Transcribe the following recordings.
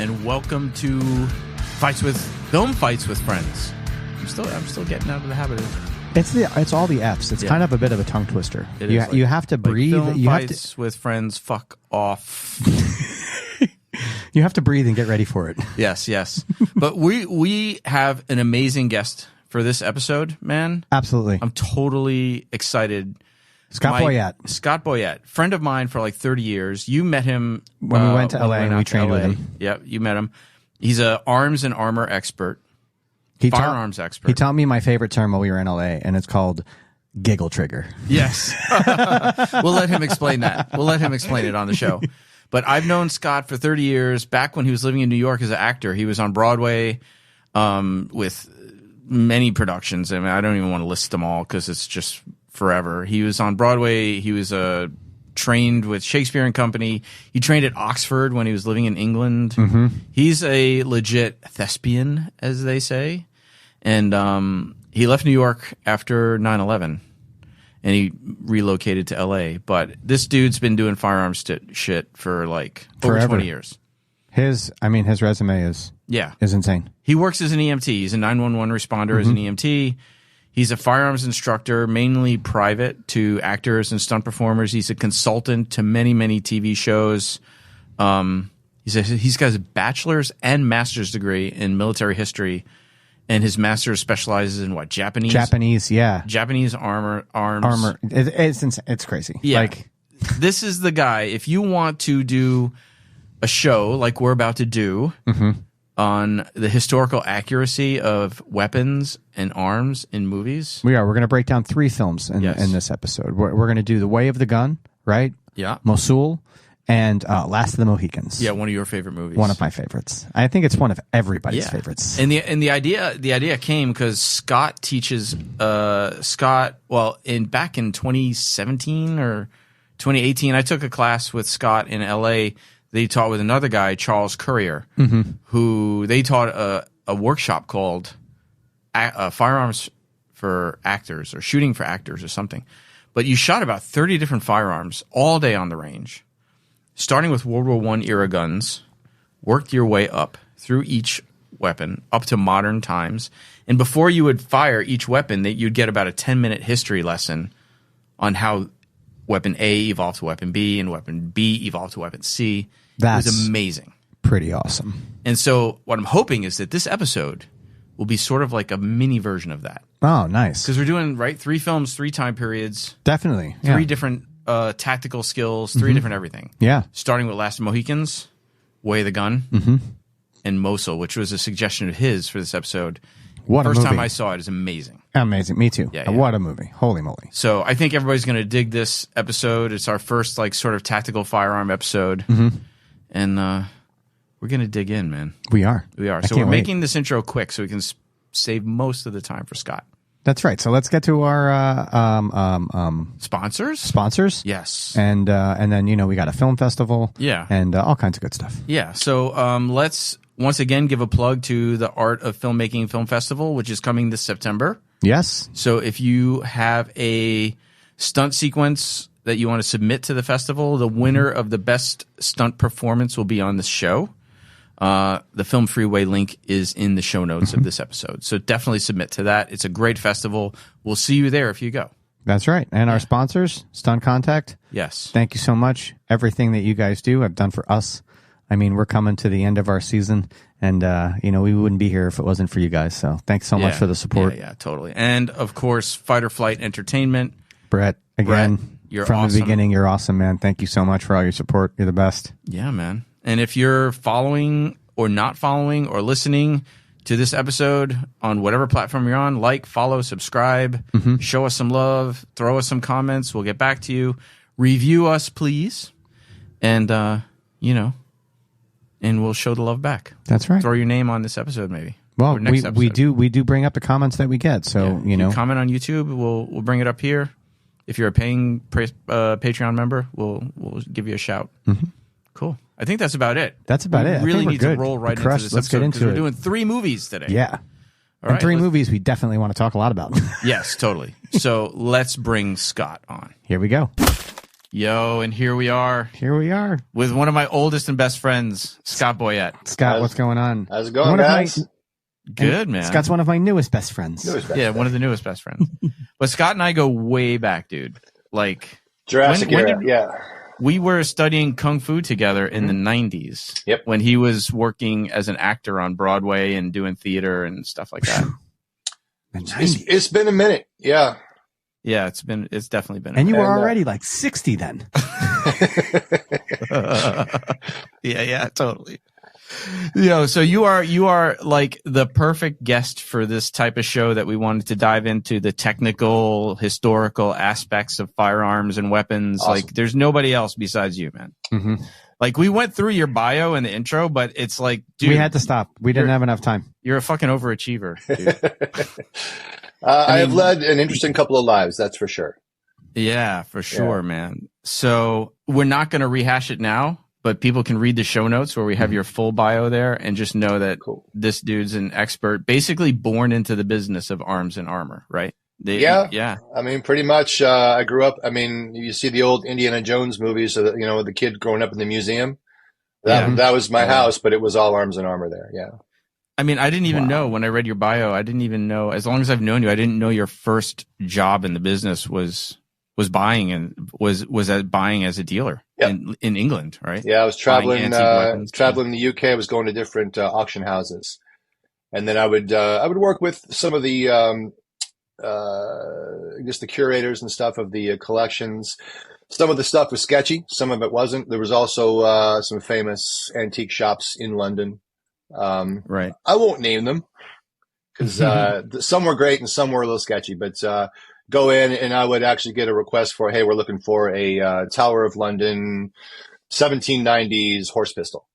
and welcome to Film Fights with Friends. I'm still getting out of the habit of It's all the F's. It's kind of a bit of a tongue twister. You have to breathe. Film Fights with Friends. Fuck off. You have to breathe and get ready for it. Yes. But we have an amazing guest for this episode, man. Absolutely. I'm totally excited. Scott Boyett, friend of mine for like 30 years. You met him when we went to LA and we trained with him. Yep, you met him. He's a arms and armor expert. Firearms expert. He taught me my favorite term while we were in LA, and it's called giggle trigger. Yes. We'll let him explain that. We'll let him explain it on the show. But I've known Scott for 30 years. Back when he was living in New York as an actor, he was on Broadway with many productions. I mean, I don't even want to list them all because it's just forever. He was on Broadway. He was trained with Shakespeare and Company. He trained at Oxford when he was living in England. Mm-hmm. He's a legit thespian, as they say. And he left New York after 9/11, and he relocated to L.A. But this dude's been doing firearms shit for like over 20 years. His resume is insane. He works as an EMT. He's a 911 responder as an EMT. He's a firearms instructor, mainly private to actors and stunt performers. He's a consultant to many, many TV shows. He's got a bachelor's and master's degree in military history, and his master's specializes in what? Japanese, Japanese arms. It's crazy. Yeah. Like, this is the guy. If you want to do a show like we're about to do on the historical accuracy of weapons and arms in movies. We're going to break down 3 films in this episode. We're going to do The Way of the Gun, right? Yeah. MOSUL, and Last of the Mohicans. Yeah, one of your favorite movies. One of my favorites. I think it's one of everybody's favorites. And the idea came because Scott teaches back in 2017 or 2018, I took a class with Scott in LA. They taught with another guy, Charles Currier, who they taught a workshop called Firearms for Actors or Shooting for Actors or something. But you shot about 30 different firearms all day on the range, starting with World War I era guns, worked your way up through each weapon up to modern times. And before you would fire each weapon, you'd get about a 10-minute history lesson on how Weapon A evolved to Weapon B, and Weapon B evolved to Weapon C. It was amazing. Pretty awesome. And so what I'm hoping is that this episode will be sort of like a mini version of that. Oh, nice. Because we're doing, 3 films, 3 time periods. Definitely. 3 different tactical skills, 3 different everything. Yeah. Starting with Last of the Mohicans, Way of the Gun, and MOSUL, which was a suggestion of his for this episode. First time I saw it is amazing. Amazing. Me too. Yeah. What a movie. Holy moly. So I think everybody's going to dig this episode. It's our first sort of tactical firearm episode. And we're going to dig in, man. We are. So we're making this intro quick so we can save most of the time for Scott. That's right. So let's get to our sponsors. Sponsors. Yes. And then, we got a film festival. Yeah. And all kinds of good stuff. Yeah. So let's once again give a plug to the Art of Filmmaking Film Festival, which is coming this September. Yes. So if you have a stunt sequence that you want to submit to the festival, the winner of the best stunt performance will be on this show. The Film Freeway link is in the show notes of this episode. So definitely submit to that. It's a great festival. We'll see you there if you go. That's right. And our sponsors, Stunt Contact. Yes. Thank you so much. Everything that you guys do have done for us. I mean, we're coming to the end of our season, and, we wouldn't be here if it wasn't for you guys. So thanks so much for the support. Yeah, totally. And, of course, Fight or Flight Entertainment. Brett, you're from awesome. The beginning, you're awesome, man. Thank you so much for all your support. You're the best. Yeah, man. And if you're following or not following or listening to this episode on whatever platform you're on, follow, subscribe, show us some love, throw us some comments. We'll get back to you. Review us, please. And, and we'll show the love back. That's right. Throw your name on this episode, maybe. Well, we do bring up the comments that we get. So, If you comment on YouTube, we'll bring it up here. If you're a paying Patreon member, we'll give you a shout. Cool. I think that's about it. That's about it. We really need to roll right into this Let's get into it. We're doing 3 movies today. Yeah. All right, 3 movies we definitely want to talk a lot about. Yes, totally. So let's bring Scott on. Here we go. Yo, and here we are. Here we are. With one of my oldest and best friends, Scott Boyett. Scott, what's going on? How's it going, guys? Good, man. Scott's one of my newest best friends. One of the newest best friends. But Scott and I go way back, dude. Like Jurassic era, yeah. We were studying Kung Fu together in the 90s. Yep. When he was working as an actor on Broadway and doing theater and stuff like that. It's been a minute, yeah. Yeah, it's definitely been. And you were already like 60 then. Yeah, totally. So you are like the perfect guest for this type of show that we wanted to dive into the technical, historical aspects of firearms and weapons. Awesome. Like there's nobody else besides you, man. Mm-hmm. Like we went through your bio in the intro, but it's like, dude, we had to stop. We didn't have enough time. You're a fucking overachiever, dude. I have led an interesting couple of lives, that's for sure. Yeah, for sure, man. So we're not going to rehash it now, but people can read the show notes where we have your full bio there and just know that this dude's an expert, basically born into the business of arms and armor, right? Yeah. I mean, pretty much. I grew up. I mean, you see the old Indiana Jones movies, so that, the kid growing up in the museum. That was my house, but it was all arms and armor there. Yeah. I mean, I didn't even know when I read your bio. I didn't even know. As long as I've known you, I didn't know your first job in the business was buying and was buying as a dealer in England, right? Yeah, I was traveling in the UK. I was going to different auction houses, and then I would work with some of the I guess the curators and stuff of the collections. Some of the stuff was sketchy. Some of it wasn't. There was also some famous antique shops in London. Right. I won't name them because some were great and some were a little sketchy, but go in and I would actually get a request for, hey, we're looking for a Tower of London 1790s horse pistol.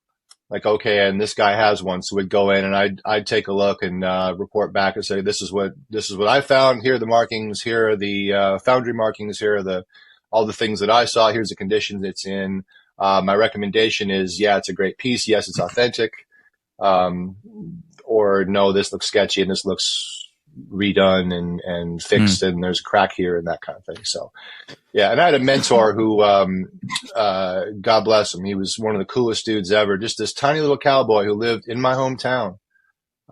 Like, okay, and this guy has one, so we'd go in and I'd take a look and report back and say, this is what I found. Here are the markings. Here are the foundry markings. Here are all the things that I saw. Here's the condition it's in. My recommendation is, yeah, it's a great piece. Yes, it's authentic. Or no, this looks sketchy and this looks redone and fixed and there's a crack here and that kind of thing. So, yeah. And I had a mentor who, God bless him. He was one of the coolest dudes ever. Just this tiny little cowboy who lived in my hometown.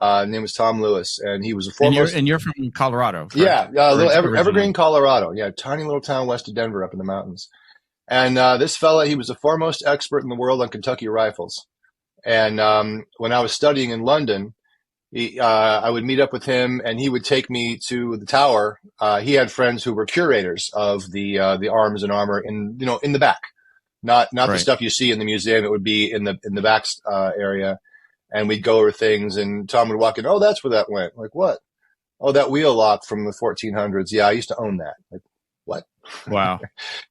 His name was Tom Lewis, and he was a foremost. And you're from Colorado. Correct? Yeah. Little Evergreen, Colorado. Yeah. Tiny little town west of Denver up in the mountains. And, this fella, he was the foremost expert in the world on Kentucky rifles. And when I was studying in London, I would meet up with him, and he would take me to the tower. He had friends who were curators of the arms and armor in the back, not the stuff you see in the museum. It would be in the back area, and we'd go over things. And Tom would walk in. Oh, that's where that went. Like what? Oh, that wheel lock from the 1400s. Yeah, I used to own that. Like what? Wow.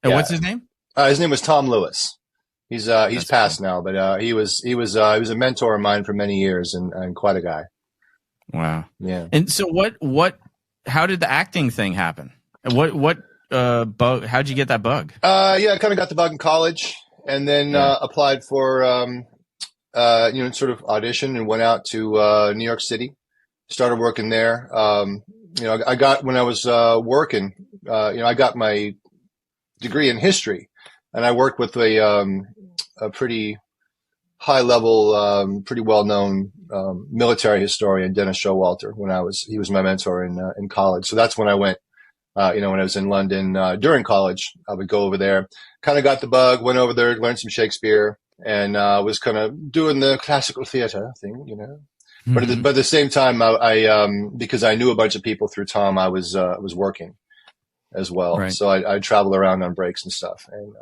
And what's his name? His name was Tom Lewis. He's passed now, but he was a mentor of mine for many years and quite a guy. Wow. Yeah. And so how did the acting thing happen? What bug, how'd you get that bug? I kind of got the bug in college and then applied for sort of audition and went out to New York City, started working there. I got, when I was working, I got my degree in history. And I worked with a pretty high level, pretty well known military historian, Dennis Showalter. He was my mentor in college. So that's when I went. When I was in London during college, I would go over there. Kind of got the bug, went over there, learned some Shakespeare, and was kind of doing the classical theater thing, Mm-hmm. But at the same time, I because I knew a bunch of people through Tom, I was working as well. Right. So I'd travel around on breaks and stuff. And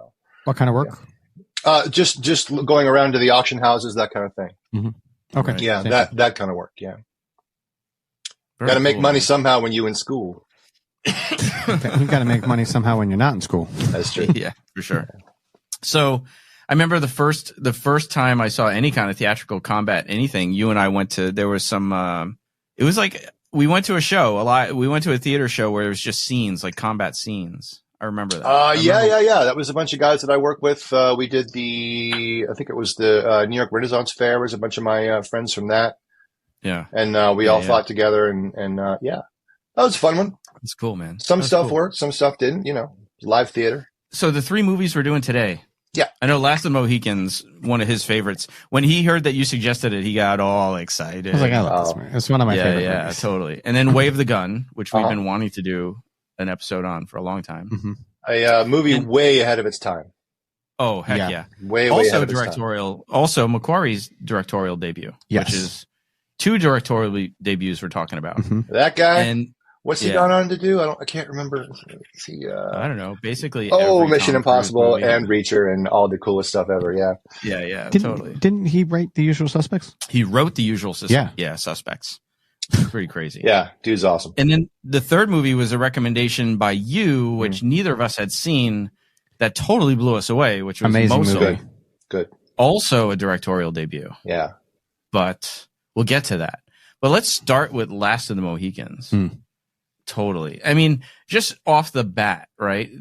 what kind of work? Just going around to the auction houses, that kind of thing. Mm-hmm. Okay. Right. Yeah, that kind of work. Yeah. Got to make money somehow when you're in school. You got to make money somehow when you're not in school. That's true. Yeah, for sure. So I remember the first time I saw any kind of theatrical combat, anything, you and I went to, there was some, it was like, we went to a show we went to a theater show where it was just scenes, like combat scenes. I remember that. Yeah. That was a bunch of guys that I work with. We did I think it was the New York Renaissance Fair. There was a bunch of my friends from that. Yeah. And we all fought together and that was a fun one. It's cool, man. Some stuff worked, some stuff didn't, live theater. So the 3 movies we're doing today. Yeah. I know Last of the Mohicans, one of his favorites. When he heard that you suggested it, he got all excited. I was like, I love this movie. It's one of my favorite movies. Yeah, totally. And then Wave the Gun, which we've been wanting to do an episode on for a long time. Mm-hmm. A movie way ahead of its time. Oh, heck yeah. Way also ahead of directorial. Its time. Also Macquarie's directorial debut, which is 2 directorial debuts we're talking about. Mm-hmm. That guy. And what's he gone on to do? I can't remember. I don't know. Basically, Mission Impossible and Reacher and all the coolest stuff ever. Yeah. Yeah, totally. Didn't he write The Usual Suspects? He wrote The Usual Suspects. Yeah, Suspects. Pretty crazy. Yeah, dude's awesome. And then the 3rd movie was a recommendation by you, which neither of us had seen, that totally blew us away, which was amazing MOSUL. movie. Good. Also a directorial debut. Yeah. But we'll get to that. But let's start with Last of the Mohicans. Totally. I mean, just off the bat, right?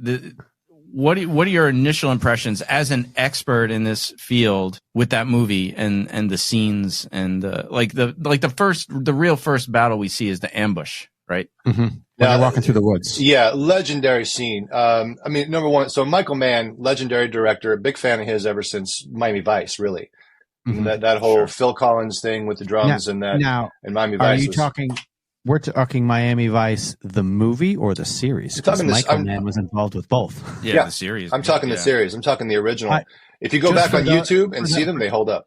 What are your initial impressions as an expert in this field with that movie and the scenes and the real first battle we see is the ambush, right? Mm-hmm. When they're walking through the woods. Yeah, legendary scene. I mean, number one, so Michael Mann, legendary director, big fan of his ever since Miami Vice, really. Mm-hmm. That whole Phil Collins thing with the drums and Miami Vice. Are you talking? We're talking Miami Vice, the movie or the series? Because Michael Mann was involved with both. Yeah, the series. I'm talking the series. I'm talking the original. If you go back on YouTube and see them, they hold up.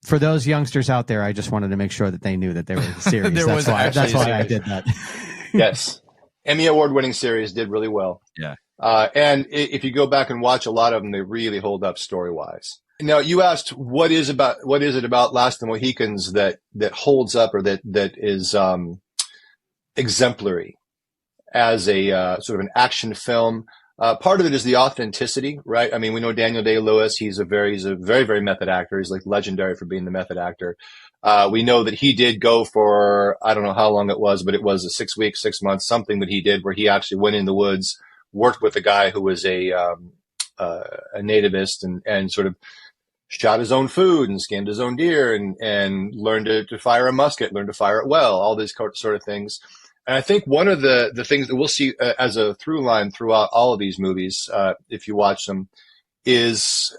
For those youngsters out there, I just wanted to make sure that they knew that they were the series. That's why I did that. Yes. Emmy Award-winning series, did really well. Yeah. And if you go back and watch a lot of them, they really hold up story-wise. Now, you asked what is it about Last of the Mohicans that holds up or that is exemplary as a sort of an action film. Part of it is the authenticity, right? I mean, we know Daniel Day-Lewis. He's a very, very method actor. He's like legendary for being the method actor. We know that he did go for, I don't know how long it was, but it was a 6 weeks, 6 months, something that he did where he actually went in the woods, worked with a guy who was a nativist and sort of shot his own food and skinned his own deer and learned to fire a musket, learned to fire it well, all these sort of things. And I think one of the things that we'll see as a through line throughout all of these movies, if you watch them, is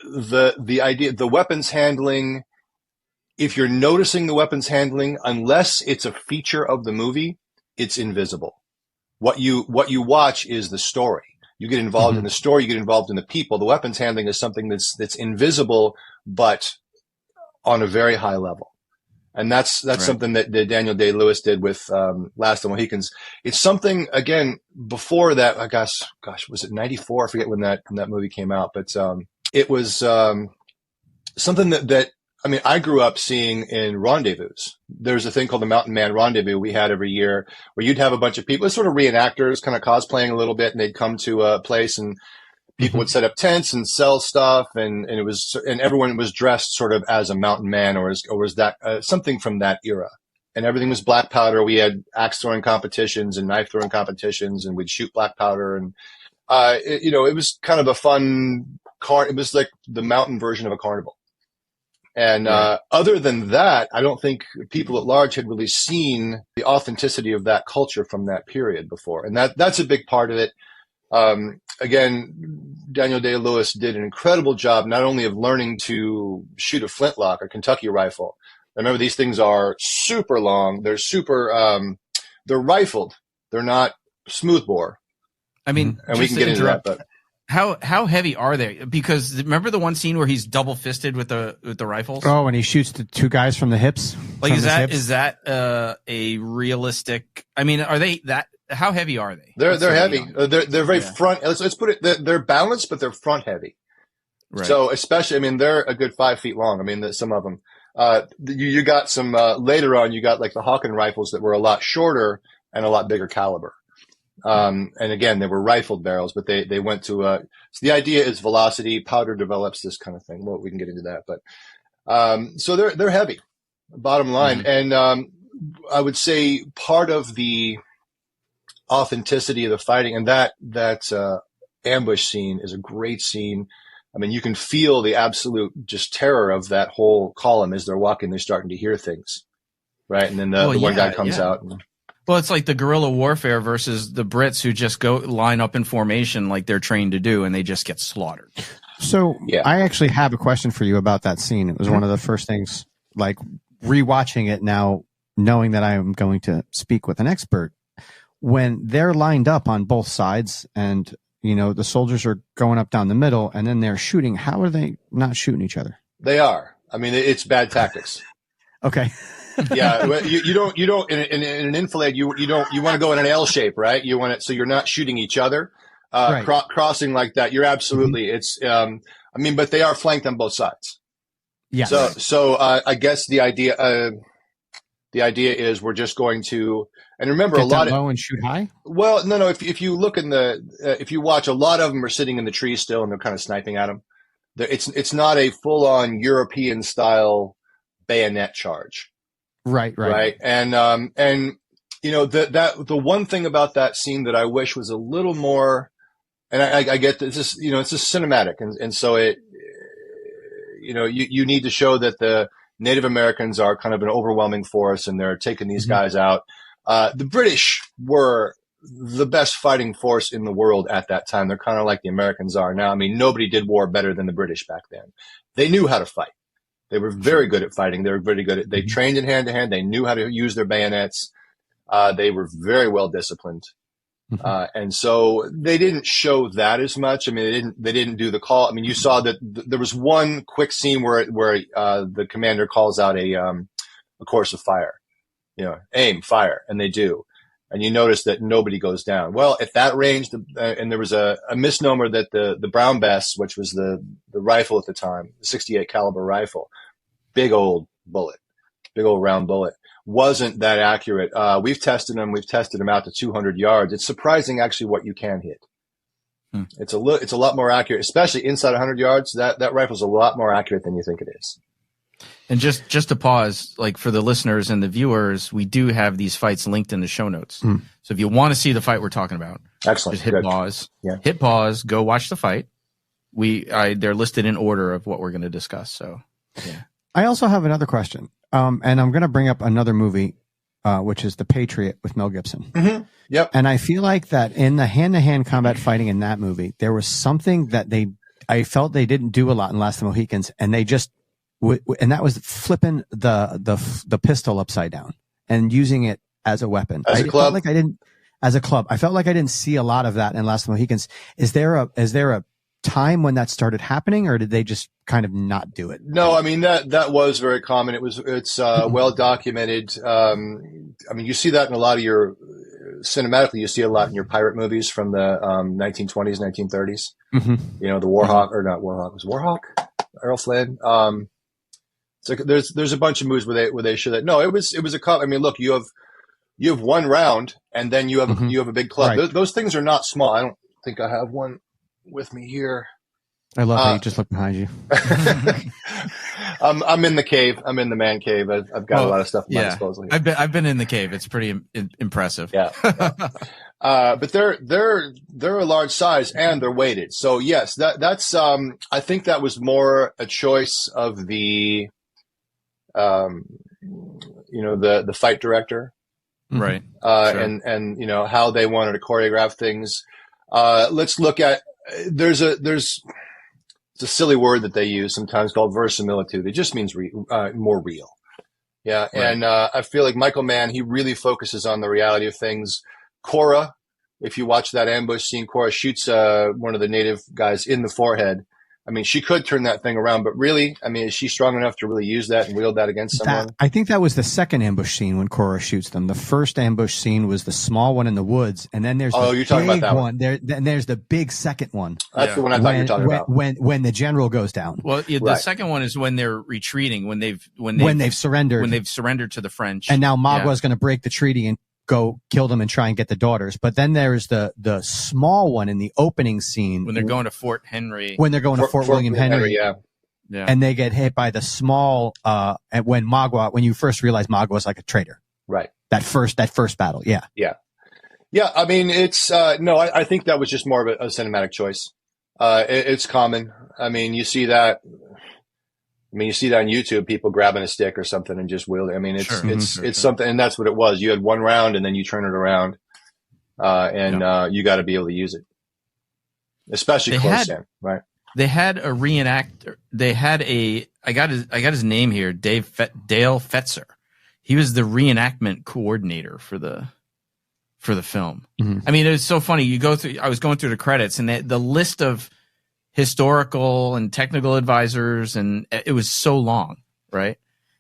the idea, the weapons handling. If you're noticing the weapons handling, unless it's a feature of the movie, it's invisible. What you watch is the story. You get involved in the story, you get involved in the people. The weapons handling is something that's invisible, but on a very high level. And that's right. Something that Daniel Day-Lewis did with Last of the Mohicans. It's something, again, before that, I guess, was it 94? I forget when that movie came out, but it was something that I mean, I grew up seeing in rendezvous. There's a thing called the Mountain Man Rendezvous we had every year where you'd have a bunch of people, it's sort of reenactors, kind of cosplaying a little bit, and they'd come to a place and people would set up tents and sell stuff, and everyone was dressed sort of as a mountain man or was that something from that era. And everything was black powder. We had axe throwing competitions and knife throwing competitions, and we'd shoot black powder. And it was kind of a fun it was like the mountain version of a carnival. And other than that, I don't think people at large had really seen the authenticity of that culture from that period before. And that's a big part of it. Again, Daniel Day-Lewis did an incredible job not only of learning to shoot a flintlock or Kentucky rifle. Remember, these things are super long. They're they're rifled. They're not smoothbore. I mean, and we can get into that, but. How heavy are they? Because remember the one scene where he's double fisted with the rifles? Oh, and he shoots the two guys from the hips. Like, is that a realistic? I mean, are they that? How heavy are they? They're heavy. They're very front. Let's put it. They're balanced, but they're front heavy. Right. So especially, I mean, they're a good 5 feet long. I mean, some of them. You got some later on. You got like the Hawken rifles that were a lot shorter and a lot bigger caliber. And again, they were rifled barrels, but they went to, so the idea is velocity, powder develops, this kind of thing. Well, we can get into that, but, so they're heavy, bottom line. And, I would say part of the authenticity of the fighting and that ambush scene is a great scene. I mean, you can feel the absolute just terror of that whole column as they're walking, they're starting to hear things. Right. And then the one guy comes out and, Well, it's like the guerrilla warfare versus the Brits who just go line up in formation like they're trained to do, and they just get slaughtered. So I actually have a question for you about that scene. It was one of the first things, like rewatching it now, knowing that I am going to speak with an expert. When they're lined up on both sides and, you know, the soldiers are going up down the middle and then they're shooting, how are they not shooting each other? They are. I mean, it's bad tactics. Okay. Yeah, you don't in an enfilade you want to go in an L shape, right? You want it so you're not shooting each other, Right. crossing like that. You're absolutely it's. I mean, but they are flanked on both sides. Yeah. So I guess the idea is we're just going to, and remember, Get a lot down of low and shoot high. well, no. If you look in if you watch, a lot of them are sitting in the trees still, and they're kind of sniping at them. It's not a full on European style bayonet charge. Right. And you know, the one thing about that scene that I wish was a little more, and I get this is, you know, it's just cinematic. And so it, you know, you need to show that the Native Americans are kind of an overwhelming force and they're taking these guys out. The British were the best fighting force in the world at that time. They're kind of like the Americans are now. I mean, nobody did war better than the British back then. They knew how to fight. They were very good at fighting. They were very good at, they trained in hand to hand. They knew how to use their bayonets. They were very well disciplined. And so they didn't show that as much. I mean, they didn't do the call. I mean, you saw that there was one quick scene where the commander calls out a course of fire, you know, aim, fire, and they do. And you notice that nobody goes down. Well, at that range, and there was a misnomer that the Brown Bess, which was the rifle at the time, the 68 caliber rifle, big old bullet, big old round bullet, wasn't that accurate. We've tested them out to 200 yards. It's surprising actually what you can hit. It's a lot more accurate, especially inside 100 yards. That rifle's a lot more accurate than you think it is. And just to pause, like for the listeners and the viewers, we do have these fights linked in the show notes. So if you want to see the fight we're talking about, excellent, just hit pause. Yeah. Hit pause. Go watch the fight. They're listed in order of what we're going to discuss. So, yeah. I also have another question, and I'm going to bring up another movie, which is The Patriot with Mel Gibson. Yep. And I feel like that in the hand-to-hand combat fighting in that movie, there was something that I felt they didn't do a lot in Last of the Mohicans, and they just. And that was flipping the pistol upside down and using it as a weapon. As a club? As a club. I felt like I didn't see a lot of that in Last of the Mohicans. Is there a time when that started happening, or did they just kind of not do it? No, I mean, that was very common. It's well documented. I mean, you see that in a lot of your cinematically, you see a lot in your pirate movies from the 1920s, 1930s. You know, the Warhawk, or not Warhawk, was Warhawk? Errol Flynn. So there's a bunch of movies where they show that. No, it was I mean, look, you have one round and then you have a big club. Right. Those things are not small. I don't think I have one with me here. I love how you just look behind you. I'm in the cave. I'm in the man cave. I've got a lot of stuff at my disposal here. I've been in the cave. It's pretty impressive. Yeah. But they're a large size and they're weighted. So yes, that's I think that was more a choice of the you know, the fight director. Right. Sure. And you know, how they wanted to choreograph things. Let's look at, it's a silly word that they use sometimes called verisimilitude. It just means more real. Yeah. Right. And I feel like Michael Mann, he really focuses on the reality of things. Cora, if you watch that ambush scene, Cora shoots one of the native guys in the forehead. I mean, she could turn that thing around, but really, I mean, is she strong enough to really use that and wield that against someone? I think that was the second ambush scene when Cora shoots them. The first ambush scene was the small one in the woods, and then there's the you're talking big about that one. Then there's the big second one. That's the one I thought you were talking about. When the general goes down. Well, the second one is when they're retreating, when they've surrendered, when they've surrendered to the French, and now Magwa's going to break the treaty and go kill them and try and get the daughters. But then there's the small one in the opening scene when they're going to Fort Henry. When they're going to Fort William Henry, yeah. And they get hit by the small. And when you first realize Magwa's like a traitor, right? That first battle, yeah. I mean, it's no. I think that was just more of a cinematic choice. It's common. I mean, you see that. I mean, you see that on YouTube, people grabbing a stick or something and just wielding. I mean, it's something, and that's what it was. You had one round and then you turn it around, you got to be able to use it, especially close in, right? They had a reenactor. They had I got his name here, Dale Fetzer. He was the reenactment coordinator for the film. Mm-hmm. I mean, it was so funny. I was going through the credits, and the list of historical and technical advisors, and it was so long, right?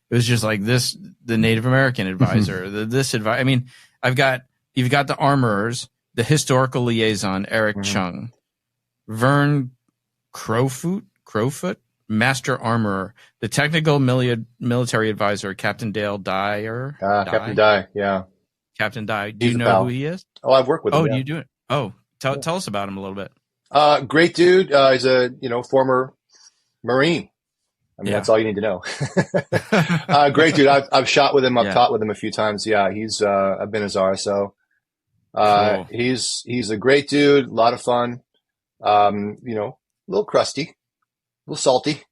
It was just like this, the Native American advisor, this advisor. I mean, you've got the armorers, the historical liaison, Eric Chung, Vern Crowfoot, master armorer, the technical military advisor, Captain Dale Dyer. Captain Dye, yeah. Captain Dye. Do you know who he is? Oh, I've worked with him. Oh, you do it. Oh, tell us about him a little bit. Great dude. He's a former Marine. I mean, that's all you need to know. Great dude. I've shot with him. I've taught with him a few times. Yeah, he's I've been his RSO. Cool. He's a great dude. A lot of fun. A little crusty, a little salty.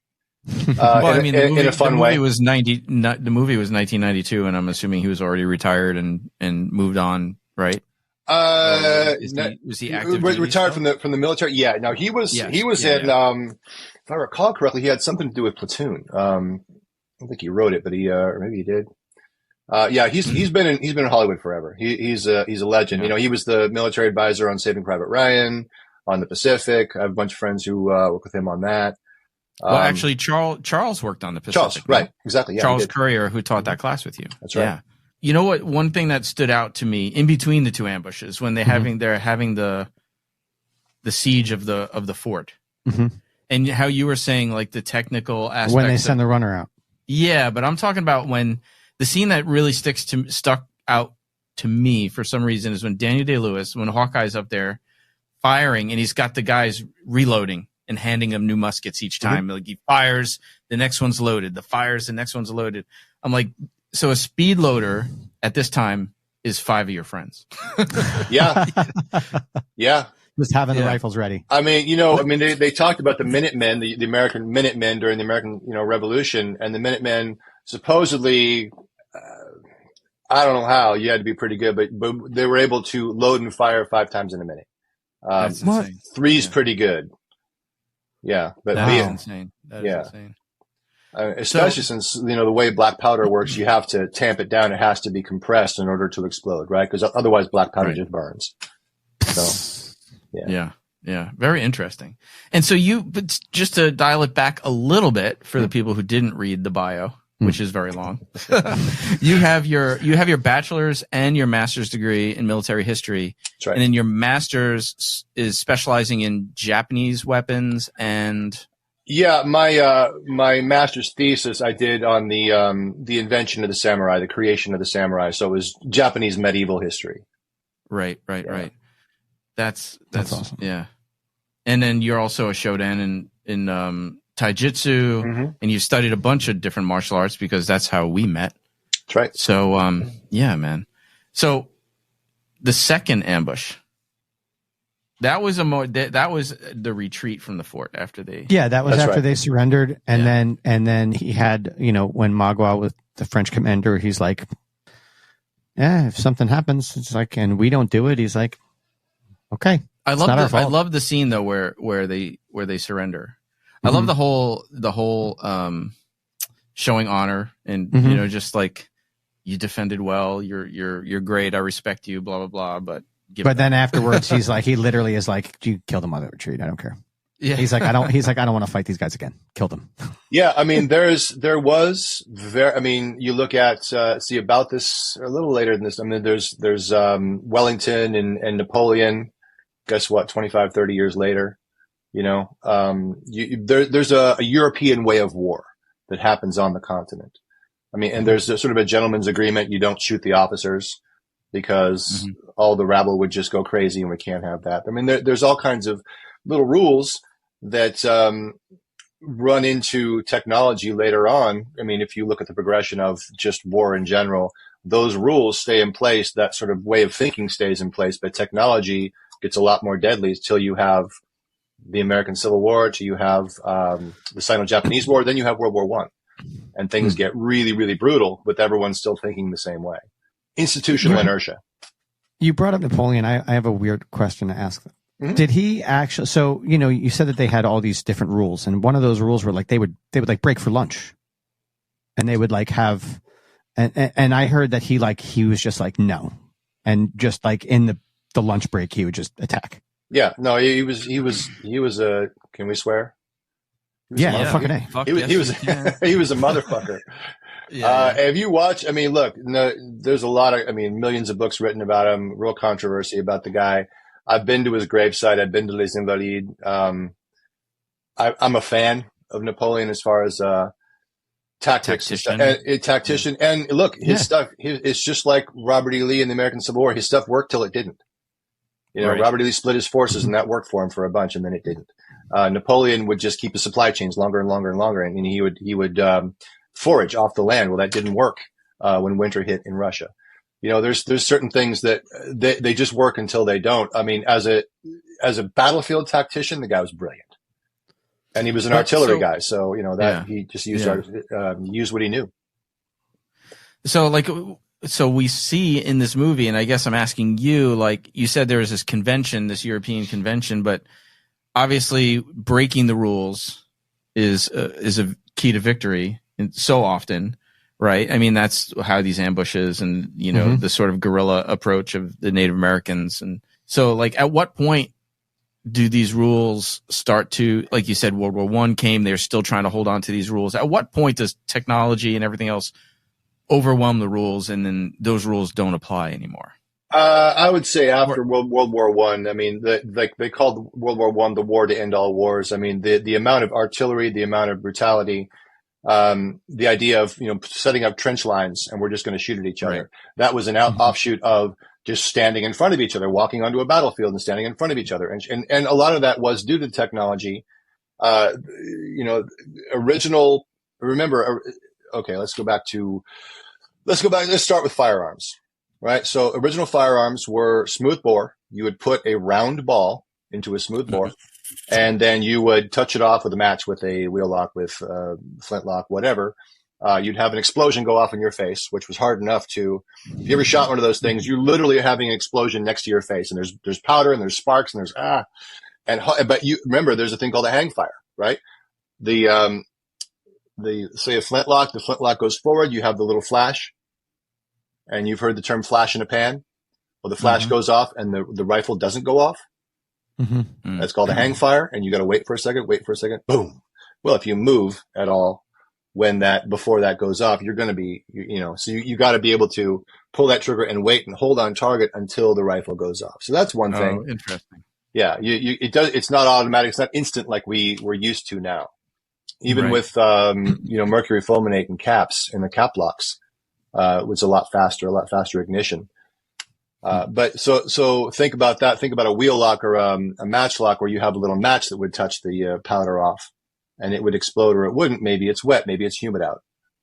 Well, I mean, in a fun way. The movie was 1992, and I'm assuming he was already retired and moved on, right? Was he active? Retired from the military? Yeah. No, he was. He was in. If I recall correctly, he had something to do with Platoon. I don't think he wrote it, but or maybe he did. He's been in Hollywood forever. He's a legend. Yeah. He was the military advisor on Saving Private Ryan, on the Pacific. I have a bunch of friends who work with him on that. Well, actually, Charles worked on the Pacific. Charles, right? Exactly. Yeah, Charles Courier, who taught that class with you. That's right. Yeah. You know what? One thing that stood out to me in between the two ambushes, when they're having the siege of the fort, and how you were saying like the technical aspects when they send the runner out. Yeah, but I'm talking about when the scene that really stuck out to me for some reason is when Daniel Day-Lewis, when Hawkeye's up there firing, and he's got the guys reloading and handing them new muskets each time. Like he fires, the next one's loaded. The fires, the next one's loaded. I'm like, so a speed loader at this time is 5 of your friends. Yeah. Yeah. Just having the rifles ready. I mean, they talked about the Minutemen, the American Minutemen during the American, Revolution, and the Minutemen supposedly, I don't know how, you had to be pretty good, but they were able to load and fire 5 times in a minute. That's insane. 3's pretty good. Yeah. But that's insane. That is insane. Especially since, the way black powder works, you have to tamp it down. It has to be compressed in order to explode, right? Because otherwise black powder just burns. So, yeah. Very interesting. And so but just to dial it back a little bit for the people who didn't read the bio, which is very long, you have your bachelor's and your master's degree in military history. That's right. And then your master's is specializing in Japanese weapons and... Yeah, my master's thesis I did on the invention of the samurai, the creation of the samurai. So it was Japanese medieval history. Right. That's awesome. Yeah. And then you're also a shodan in taijutsu, and you studied a bunch of different martial arts because that's how we met. That's right. So yeah, man. So the second ambush. That was that was the retreat from the fort after they. Yeah, that was after they surrendered, and then he had when Magua was the French commander, he's like, yeah, if something happens, it's like, and we don't do it, he's like, okay. I love the scene though where they surrender. I love the whole showing honor and just like you defended well, you're great, I respect you, blah blah blah, but then afterwards, he literally is like, you killed them on the retreat. I don't care. Yeah. He's like, I don't want to fight these guys again. Kill them. Yeah. I mean, you look at, about this a little later than this. I mean, there's Wellington and Napoleon. Guess what? 25, 30 years later, there's a European way of war that happens on the continent. I mean, and there's sort of a gentleman's agreement. You don't shoot the officers, because all the rabble would just go crazy, and we can't have that. I mean, there's all kinds of little rules that run into technology later on. I mean, if you look at the progression of just war in general, those rules stay in place. That sort of way of thinking stays in place, but technology gets a lot more deadly until you have the American Civil War to you have the Sino-Japanese War, then you have World War One, and things get really, really brutal with everyone still thinking the same way. Institutional inertia. You brought up Napoleon. I have a weird question to ask. Did he actually? So you said that they had all these different rules, and one of those rules were like they would like break for lunch, and they would like have, and I heard that he was just like no, and just like in the lunch break he would just attack. Yeah, no, he was a. Can we swear? Fucking A. He was a motherfucker. Have you watched? I mean, look, there's a lot of, millions of books written about him. Real controversy about the guy. I've been to his gravesite. I've been to Les Invalides. I'm a fan of Napoleon as far as tactics, tactician. And look, his stuff. It's just like Robert E. Lee in the American Civil War. His stuff worked till it didn't. Robert E. Lee split his forces, and that worked for him for a bunch, and then it didn't. Napoleon would just keep the supply chains longer and longer and longer, and he would forage off the land. Well, that didn't work when winter hit in Russia. There's certain things that they just work until they don't. I mean, as a battlefield tactician, the guy was brilliant, and he was an artillery guy. So he just used what he knew. So we see in this movie, and I guess I'm asking you, like you said, there was this convention, this European convention, but obviously breaking the rules is a key to victory so often. Right. I mean, that's how these ambushes and, the sort of guerrilla approach of the Native Americans. And so like, at what point do these rules start to, like you said, World War I came, they're still trying to hold on to these rules. At what point does technology and everything else overwhelm the rules and then those rules don't apply anymore? I would say after World War I. I mean, they called World War I the war to end all wars. I mean, the amount of artillery, the amount of brutality, the idea of, setting up trench lines and we're just going to shoot at each other. Right. That was an offshoot of just standing in front of each other, walking onto a battlefield and standing in front of each other. And a lot of that was due to technology. Let's start with firearms, right? So original firearms were smooth bore. You would put a round ball into a smooth bore. And then you would touch it off with a match, with a wheel lock, with flintlock, whatever. You'd have an explosion go off in your face, which was hard enough to. If you ever shot one of those things, you're literally having an explosion next to your face, and there's powder and there's sparks and but you remember there's a thing called a hang fire, right? Say a flintlock, the flintlock goes forward. You have the little flash, and you've heard the term flash in a pan. Well, the flash goes off, and the rifle doesn't go off. That's called a hang fire, and you got to wait for a second, boom. Well, if you move at all before that goes off, you're going to be, so you got to be able to pull that trigger and wait and hold on target until the rifle goes off. So that's one thing. Oh, interesting. Yeah. It's not automatic. It's not instant like we're used to now. Even with, mercury fulminate and caps in the cap locks, was a lot faster ignition. But so think about that. Think about a wheel lock or a match lock where you have a little match that would touch the powder off and it would explode or it wouldn't. Maybe it's wet. Maybe it's humid out,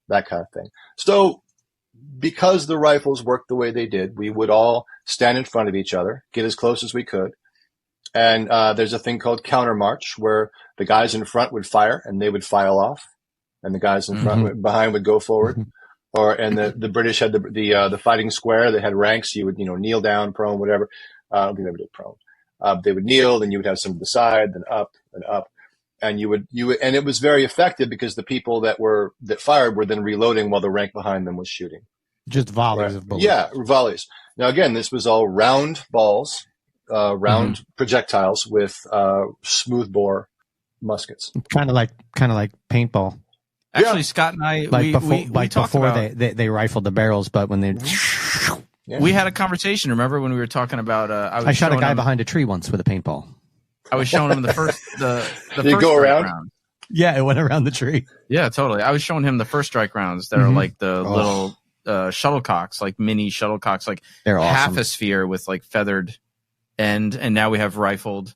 that kind of thing. So because the rifles worked the way they did, we would all stand in front of each other, get as close as we could. And there's a thing called counter march where the guys in front would fire and they would file off and the guys in front behind would go forward. And the British had the fighting square. They had ranks. You would, kneel down, prone, whatever. I don't think they ever did prone. They would kneel, then you would have some to the side, then up and up. And and it was very effective because the people that fired were then reloading while the rank behind them was shooting. Just volleys of bullets. Yeah, volleys. Now again, this was all round balls, round projectiles with, smooth bore muskets. Kind of like paintball. Actually, Scott and I, we talked about they rifled the barrels, but when they, we had a conversation. Remember when we were talking about? I shot a guy behind a tree once with a paintball. I was showing him the first. The Did you go around? Round. Yeah, it went around the tree. Yeah, totally. I was showing him the first strike rounds that are like the little shuttlecocks, like mini shuttlecocks, like they're half awesome. a sphere with like feathered end, and now we have rifled.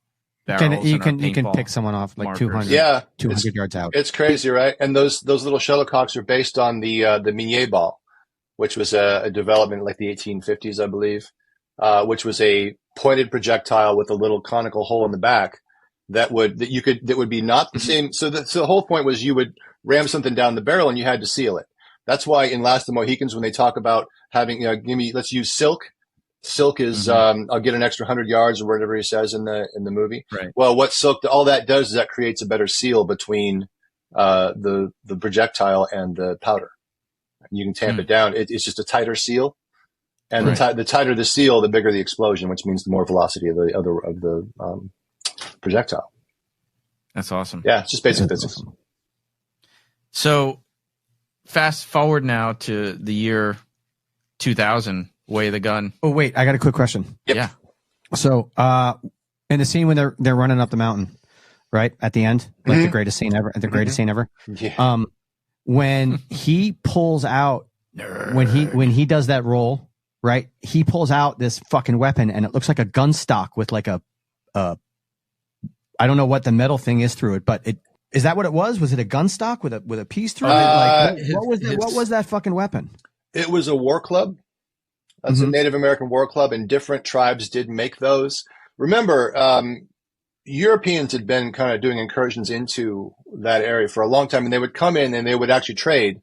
You can pick someone off like 200 yards out. It's crazy, right? And those little shuttlecocks are based on the Minier ball, which was a development like the 1850s, I believe, which was a pointed projectile with a little conical hole in the back that would be not the same. So the whole point was you would ram something down the barrel and you had to seal it. That's why in Last of the Mohicans, when they talk about having, let's use silk. Silk is, I'll get an extra 100 yards or whatever he says in the movie. Right. Well, what silk, all that does is that creates a better seal between, the projectile and the powder. You can tamp it down. It's just a tighter seal. And the tighter the seal, the bigger the explosion, which means the more velocity of the projectile. That's awesome. Yeah, it's just basic physics. Awesome. So fast forward now to the year 2000, Way of the Gun. Oh, wait, I got a quick question. Yep. Yeah. So, in the scene when they're running up the mountain, right at the end, like the greatest scene ever, Yeah. When he pulls out, when he does that roll, right, he pulls out this fucking weapon, and it looks like a gun stock with like a I don't know what the metal thing is through it, but is that what it was? Was it a gun stock with a piece through it? Like, what was that fucking weapon? It was a war club. That's a Native American war club, and different tribes did make those. Remember, Europeans had been kind of doing incursions into that area for a long time, and they would come in and they would actually trade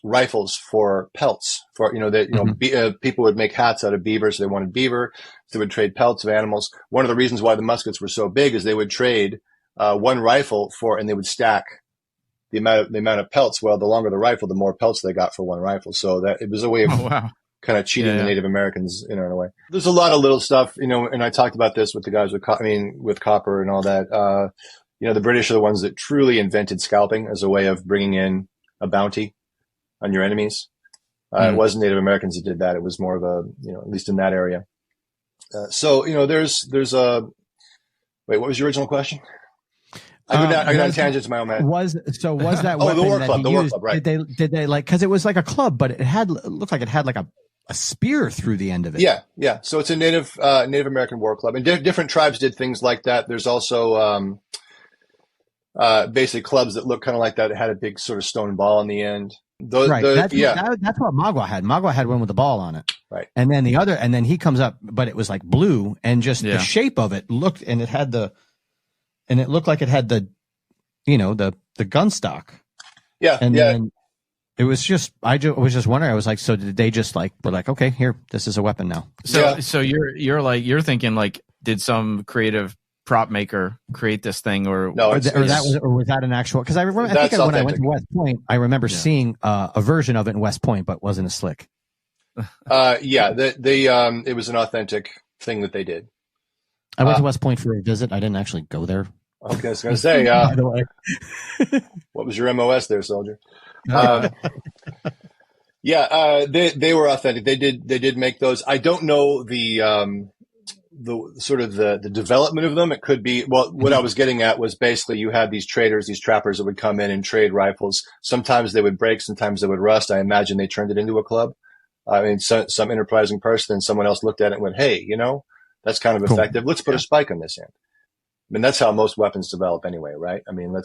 rifles for pelts. People would make hats out of beaver, so they wanted beaver. So they would trade pelts of animals. One of the reasons why the muskets were so big is they would trade one rifle and they would stack the amount of pelts. Well, the longer the rifle, the more pelts they got for one rifle. So that it was a way of kind of cheating the Native Americans in a way. There's a lot of little stuff, and I talked about this with the guys with copper and all that. The British are the ones that truly invented scalping as a way of bringing in a bounty on your enemies. It wasn't Native Americans that did that. It was more of a, at least in that area. There's a, wait, what was your original question? I go down tangents my own man. Was that oh, weapon the war that club, he the war used, club, right? Did they like, cause it was like a club, but it looked like it had like a spear through the end of it. Yeah. So it's a Native American war club, and different tribes did things like that. There's also, basically clubs that look kind of like that. It had a big sort of stone ball on the end. That's what Magua had. Magua had one with the ball on it. Right. And then he comes up, but it was like blue, and just the shape of it looked, and it looked like it had the gun stock. Yeah. And then it was just, was just wondering, I was like, so did they just were like, okay, here, this is a weapon now. So you're thinking like, did some creative prop maker create this thing, or was that an actual? Because I remember, I think when I went to West Point, I remember seeing a version of it in West Point, but wasn't a slick. It was an authentic thing that they did. I went to West Point for a visit. I didn't actually go there. Okay, I was going to say, by the way. What was your MOS there, soldier? They were authentic. They did make those. I don't know the sort of the development of them. It could be, what I was getting at was basically you had these traders, these trappers that would come in and trade rifles. Sometimes they would break, sometimes they would rust. I imagine they turned it into a club. I mean, some enterprising person, and someone else looked at it and went, hey, that's kind of effective. Let's put a spike on this end. I mean, that's how most weapons develop anyway, right? I mean,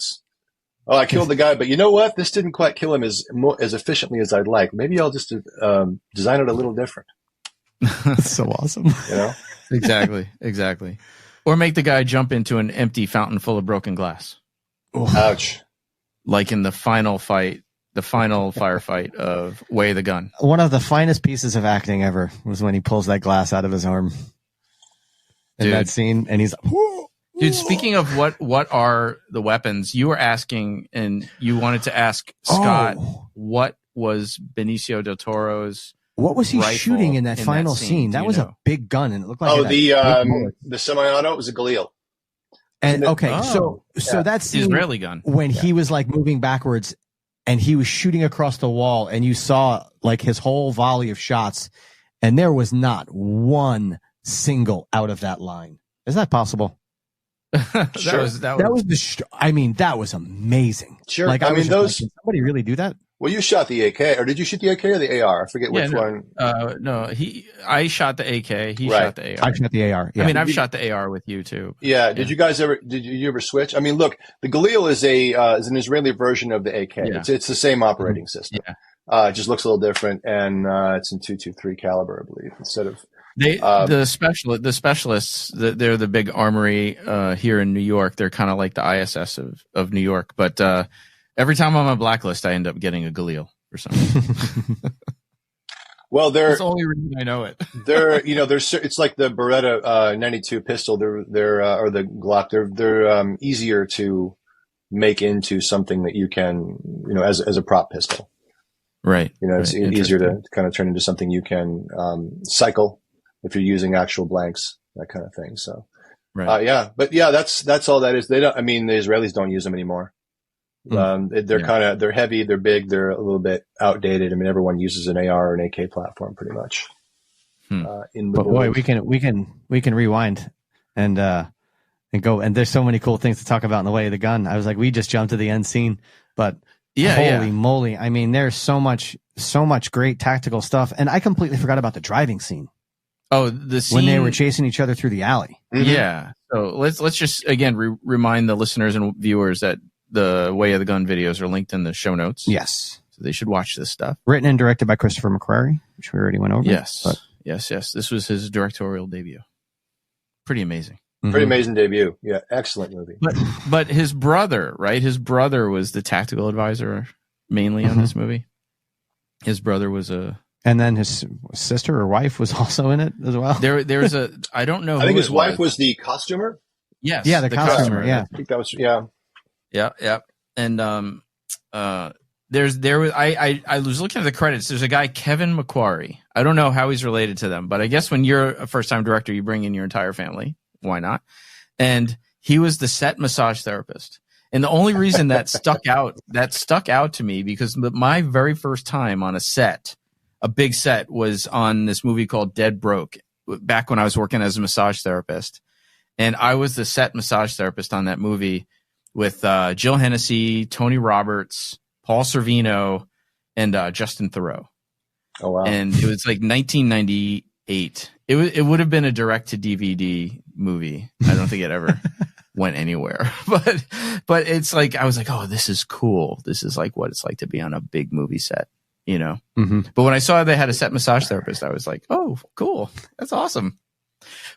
I killed the guy, but you know what? This didn't quite kill him as efficiently as I'd like. Maybe I'll just design it a little different. That's so awesome. Exactly. Or make the guy jump into an empty fountain full of broken glass. Ouch. Like in the final fight, the final firefight of Way of the Gun. One of the finest pieces of acting ever was when he pulls that glass out of his arm in that scene, and he's like, whoa. Dude, speaking of what are the weapons, you were asking, and you wanted to ask Scott, what was Benicio del Toro's? What was he shooting in that final scene? That was a big gun, and it looked like the semi-auto was a Galil. And so that scene, Israeli gun, when he was like moving backwards, and he was shooting across the wall, and you saw like his whole volley of shots, and there was not one single out of that line. Is that possible? Sure. That was amazing. Sure. Like, did somebody really do that? Well, you shot the AK, or did you shoot the AK or the AR? I forget which one. No, I shot the AK. He shot the AR. I shot the AR. Yeah. I mean, I've shot the AR with you too. Yeah. Did you ever switch? I mean, look, the Galil is an Israeli version of the AK. Yeah. It's the same operating system. Yeah. It just looks a little different, and it's in .223 caliber, I believe, instead of The specialists, they're the big armory here in New York. They're kind of like the ISS of New York. But every time I'm on Blacklist, I end up getting a Galil for some reason. Well, that's the only reason I know it. It's like the Beretta 92 pistol. They're or the Glock. They're easier to make into something that you can, as a prop pistol. Right. It's easier to kind of turn into something you can cycle if you're using actual blanks, that kind of thing. So, right. That's all that is. The Israelis don't use them anymore. They're heavy, they're big, they're a little bit outdated. Everyone uses an AR or an AK platform pretty much. But boy, we can rewind and go. And there's so many cool things to talk about in the way of the gun. I was like, we just jumped to the end scene, but holy moly. There's so much great tactical stuff. And I completely forgot about the driving scene. Oh, the scene when they were chasing each other through the alley. Mm-hmm. Yeah. So let's just again remind the listeners and viewers that the Way of the Gun videos are linked in the show notes. Yes. So they should watch this stuff. Written and directed by Christopher McQuarrie, which we already went over. Yes. Yes. This was his directorial debut. Pretty amazing. Mm-hmm. Pretty amazing debut. Yeah. Excellent movie. But his brother, right? His brother was the tactical advisor mainly on this movie. His brother was and then his sister or wife was also in it as well. There's I don't know. I think his wife was the costumer. Yes. Yeah. The costumer. Yeah. I think that was, Yeah. And I was looking at the credits. There's a guy, Kevin McQuarrie. I don't know how he's related to them, but I guess when you're a first-time director, you bring in your entire family. Why not? And he was the set massage therapist. And the only reason that stuck out to me because my very first time on a big set, was on this movie called Dead Broke, back when I was working as a massage therapist. And I was the set massage therapist on that movie with Jill Hennessy, Tony Roberts, Paul Sorvino, and Justin Theroux. Oh, wow. And it was like 1998. It would have been a direct-to-DVD movie. I don't think it ever went anywhere. But it's like, I was like, oh, this is cool. This is like what it's like to be on a big movie set, Mm-hmm. But when I saw they had a set massage therapist, I was like, oh, cool. That's awesome.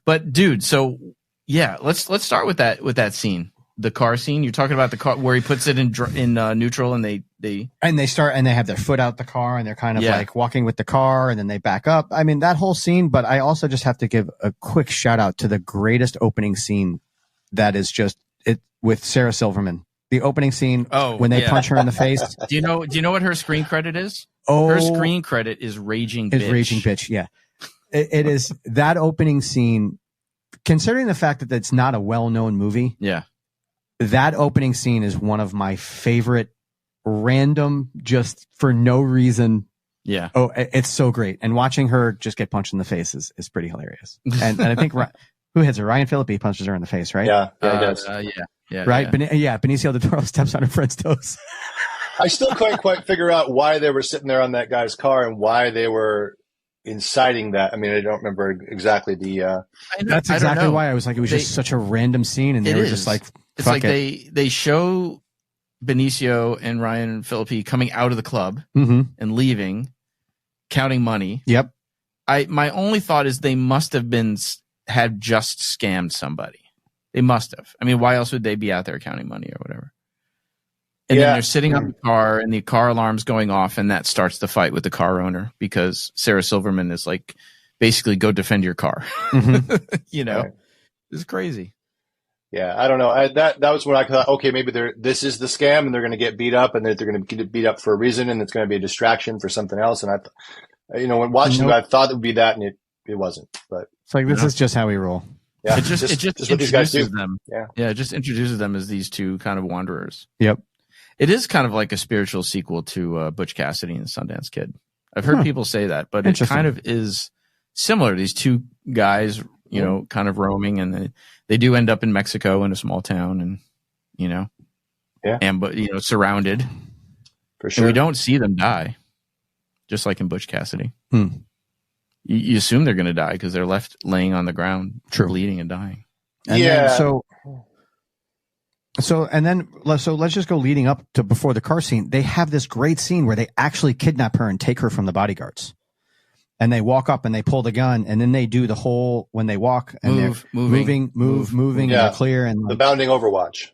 But dude, so yeah, let's start with that scene. The car scene. You're talking about the car where he puts it in neutral and they start and they have their foot out the car and they're kind of like walking with the car and then they back up. That whole scene, but I also just have to give a quick shout out to the greatest opening scene that is just it with Sarah Silverman. The opening scene when they punch her in the face. Do you know what her screen credit is? Oh, her screen credit is Raging Bitch. Raging Bitch, yeah. It is that opening scene, considering the fact that it's not a well-known movie. Yeah. That opening scene is one of my favorite random, just for no reason. Yeah. Oh, it's so great. And watching her just get punched in the face is pretty hilarious. And I think who hits her? Ryan Phillippe punches her in the face, right? Yeah, he does. Yeah. Right? Benicio del Toro steps on her friend's toes. I still can't quite figure out why they were sitting there on that guy's car and why they were inciting that. I don't remember exactly the. That's exactly why I was like, it was just such a random scene, and they were just like, it's like they show Benicio and Ryan Phillippe coming out of the club and leaving, counting money. Yep. My only thought is they must have had just scammed somebody. They must have. Why else would they be out there counting money or whatever? And then they're sitting on the car and the car alarm's going off and that starts the fight with the car owner because Sarah Silverman is like, basically go defend your car. Right. It's crazy. Yeah. I don't know. That was when I thought, okay, maybe this is the scam and they're going to get beat up and they're going to get beat up for a reason and it's going to be a distraction for something else. And when watching it, I thought it would be that and it wasn't, but it's like, this is just how we roll. Yeah. It just what these guys do. Them. Yeah. It just introduces them as these two kind of wanderers. Yep. It is kind of like a spiritual sequel to Butch Cassidy and the Sundance Kid. I've heard people say that, but it kind of is similar. These two guys, kind of roaming, and they do end up in Mexico in a small town, and surrounded. For sure, and we don't see them die, just like in Butch Cassidy. You assume they're going to die because they're left laying on the ground, bleeding and dying. And So let's just go leading up to before the car scene. They have this great scene where they actually kidnap her and take her from the bodyguards. and they walk up and they pull the gun, and then they do the whole when they walk and they're moving, and they're clear, and the bounding overwatch.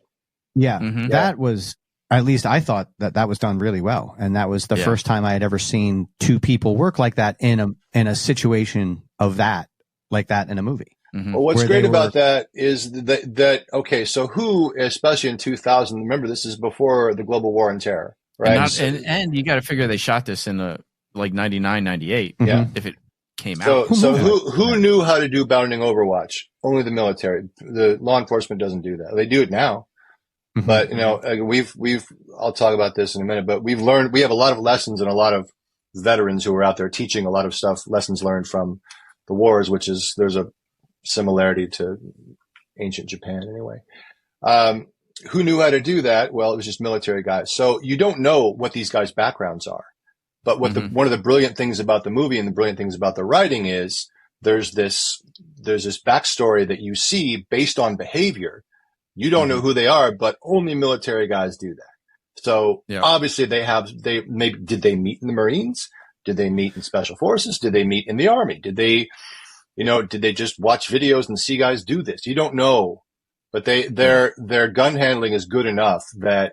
Yeah, that was, at least I thought that was done really well, and that was the first time I had ever seen two people work like that in a situation of that, like that in a movie. Well, what's great about that is that okay, so who, especially in 2000, remember this is before the global war on terror, right? And you got to figure they shot this in like 99, 98. Yeah, if it came out. So who knew how to do bounding overwatch? Only the military. The law enforcement doesn't do that. They do it now. But, you know, I'll talk about this in a minute, but we have a lot of lessons and a lot of veterans who are out there teaching a lot of stuff, lessons learned from the wars, there's a similarity to ancient Japan anyway. Who knew how to do that? Well, it was just military guys. So you don't know what these guys' backgrounds are, but one of the brilliant things about the movie and the brilliant things about the writing is there's this backstory that you see based on behavior. You don't know who they are, but only military guys do that. So obviously did they meet in the Marines? Did they meet in Special Forces? Did they meet in the Army? Did they just watch videos and see guys do this? You don't know, but their gun handling is good enough that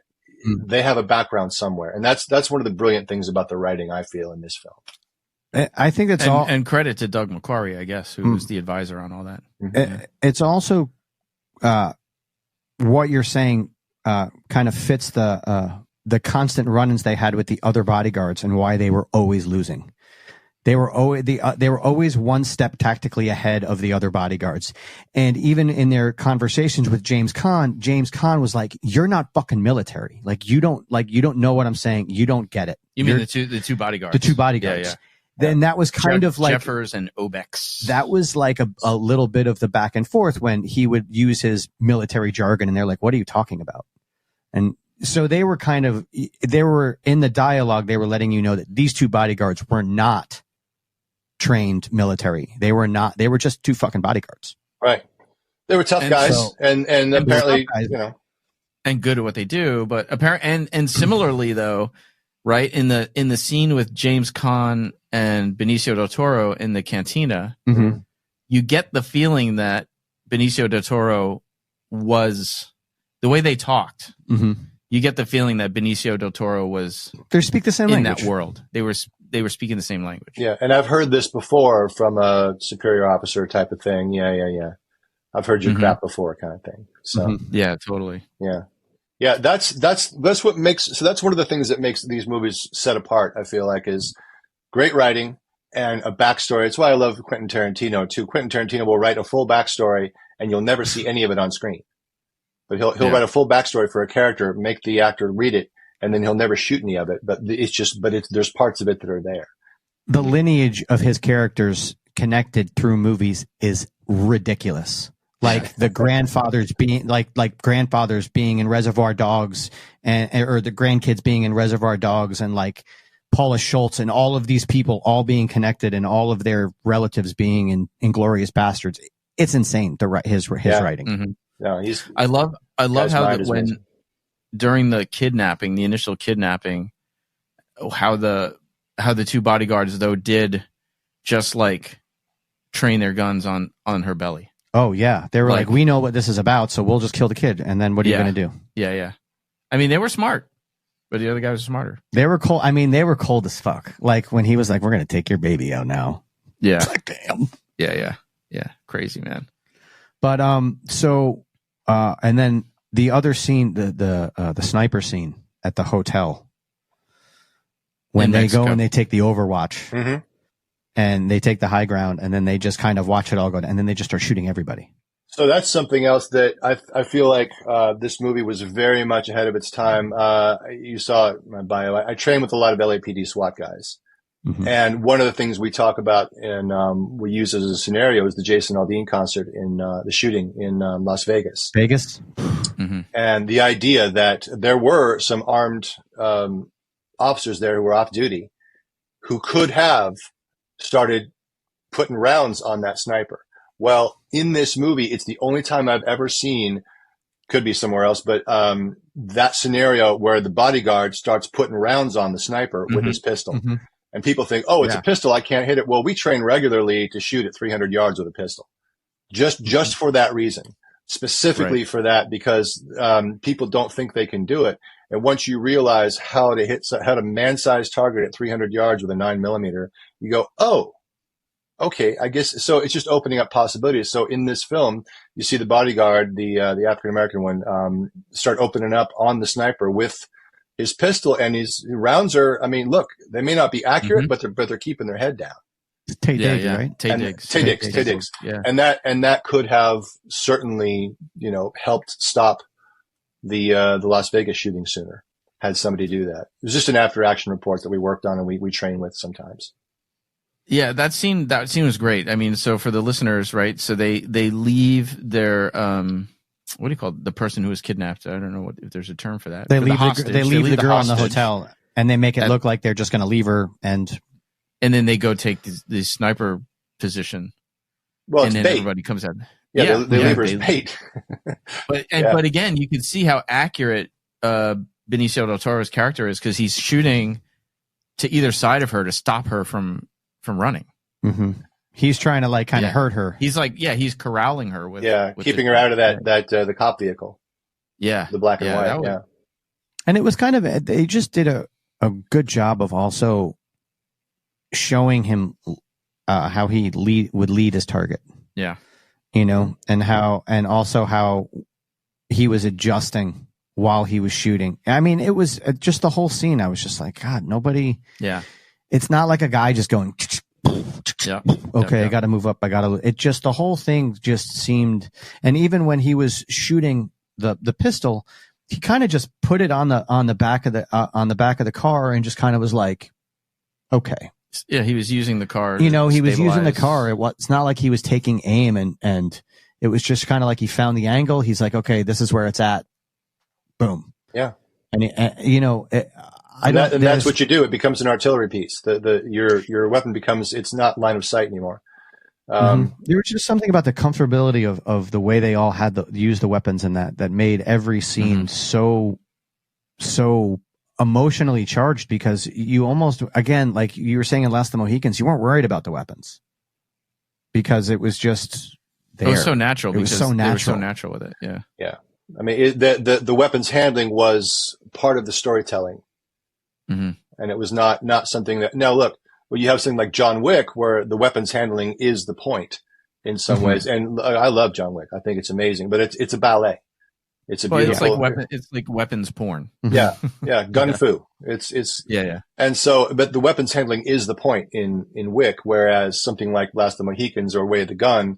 they have a background somewhere. And that's one of the brilliant things about the writing, I feel, in this film. I think it's and credit to Doug McQuarrie, I guess, who was the advisor on all that. It's also, what you're saying kind of fits the constant run-ins they had with the other bodyguards and why they were always losing. They were always one step tactically ahead of the other bodyguards. And even in their conversations with James Caan was like, "You're not fucking military. Like you don't know what I'm saying. You don't get it." You mean the two bodyguards? The two bodyguards. Yeah. Then that was kind of like Jeffers and Obex. That was like a little bit of the back and forth when he would use his military jargon, and they're like, "What are you talking about?" And so they were in the dialogue. They were letting you know that these two bodyguards were not trained military. They were not. They were just two fucking bodyguards. Right. They were tough guys, and apparently, guys, and good at what they do. But and similarly though, right in the scene with James Caan and Benicio del Toro in the cantina, you get the feeling that Benicio del Toro was the way they talked. You get the feeling that Benicio del Toro was. They speak the same language in that world. They were speaking the same language. Yeah, and I've heard this before from a superior officer type of thing. Yeah. I've heard your crap before, kind of thing. So yeah, totally. Yeah. That's what makes. So that's one of the things that makes these movies set apart. I feel like is great writing and a backstory. It's why I love Quentin Tarantino too. Quentin Tarantino will write a full backstory, and you'll never see any of it on screen. But he'll write a full backstory for a character, make the actor read it, and then he'll never shoot any of it. But there's parts of it that are there. The lineage of his characters connected through movies is ridiculous. Like the grandfathers being like grandfathers being in Reservoir Dogs, or the grandkids being in Reservoir Dogs, and like Paula Schultz and all of these people all being connected, and all of their relatives being in Inglourious Bastards. It's insane. His writing. No, I love how that when during the initial kidnapping, how the two bodyguards though did just like train their guns on her belly. Oh yeah, they were like, we know what this is about, so we'll just kill the kid, and then what are you going to do? Yeah. I mean, they were smart, but the other guy was smarter. They were cold. I mean, they were cold as fuck. Like when he was like, "We're going to take your baby out now." Yeah. Like, damn. Yeah. Crazy, man. But and then the other scene, the sniper scene at the hotel, when they go and they take the Overwatch, and they take the high ground, and then they just kind of watch it all go down, and then they just start shooting everybody. So that's something else that I feel like this movie was very much ahead of its time. You saw it in my bio. I train with a lot of LAPD SWAT guys. And one of the things we talk about and we use as a scenario is the Jason Aldean concert in the shooting in Las Vegas. And the idea that there were some armed officers there who were off duty who could have started putting rounds on that sniper. Well, in this movie, it's the only time I've ever seen, could be somewhere else, but that scenario where the bodyguard starts putting rounds on the sniper with his pistol. And people think, oh, it's a pistol, I can't hit it. Well, we train regularly to shoot at 300 yards with a pistol. Just for that reason, specifically for that, because people don't think they can do it. And once you realize how to man-sized target at 300 yards with a 9mm, you go, oh, okay, I guess. So it's just opening up possibilities. So in this film, you see the bodyguard, the African-American one, start opening up on the sniper with his pistol, and his rounds are, I mean, look, they may not be accurate, but they're keeping their head down. Tay Diggs, right? Tay Diggs. Tay Diggs. Yeah. And that could have certainly, helped stop the Las Vegas shooting sooner, had somebody do that. It was just an after action report that we worked on and we train with sometimes. Yeah, that scene was great. I mean, so for the listeners, right? So they leave their what do you call it? The person who was kidnapped? I don't know if there's a term for that. They leave the girl in the hotel, and they make it look like they're just going to leave her, and then they go take the sniper position. Well, and then bait. Everybody comes out. They leave her as bait. But again, you can see how accurate Benicio del Toro's character is, because he's shooting to either side of her to stop her from running. Mm-hmm. He's trying to kind of hurt her. He's he's corralling her with keeping her out of that the cop vehicle. Yeah, the black and white. And it was kind of, they just did a good job of also showing him how he would lead his target. Yeah, and also how he was adjusting while he was shooting. I mean, it was just the whole scene. I was just like, God, nobody. Yeah. It's not like a guy just going, okay, I got to move up. It just, the whole thing just seemed, and even when he was shooting the pistol, he kind of just put it on the back of the car and just kind of was like, okay. Yeah. He was using the car. He was using the car. It's not like he was taking aim and it was just kind of like he found the angle. He's like, okay, this is where it's at. Boom. Yeah. And that's what you do. It becomes an artillery piece. Your weapon becomes, it's not line of sight anymore. There was just something about the comfortability of the way they all had use the weapons in that made every scene so emotionally charged, because you almost, again, like you were saying in Last of the Mohicans, you weren't worried about the weapons because it was just there. It was so natural. It was so natural. They were so natural with it. Yeah. Yeah. I mean, the weapons handling was part of the storytelling. Mm-hmm. And it was not something that, now look, well, you have something like John Wick where the weapons handling is the point in some ways. And I love John Wick. I think it's amazing, but it's a ballet. It's a beautiful, it's like weapons porn. Yeah. Yeah. Gun fu. It's yeah. And so, but the weapons handling is the point in Wick, whereas something like Last of the Mohicans or Way of the Gun,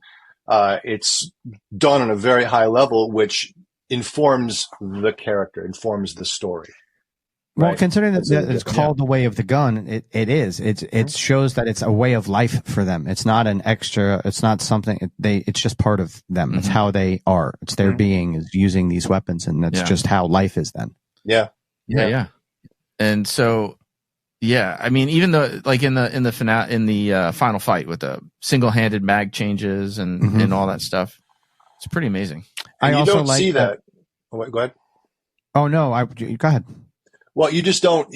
it's done on a very high level, which informs the character, informs the story. Well, right? considering that it's called the Way of the Gun, it is. It shows that it's a way of life for them. It's not an extra. It's not something. It's just part of them. It's how they are. It's their being is using these weapons, and that's just how life is then. Yeah. And so, I mean, even though like in the final fight with the single-handed mag changes and all that stuff, it's pretty amazing. And you don't see that. Oh, wait, go ahead. Oh no, go ahead. Well, you just don't.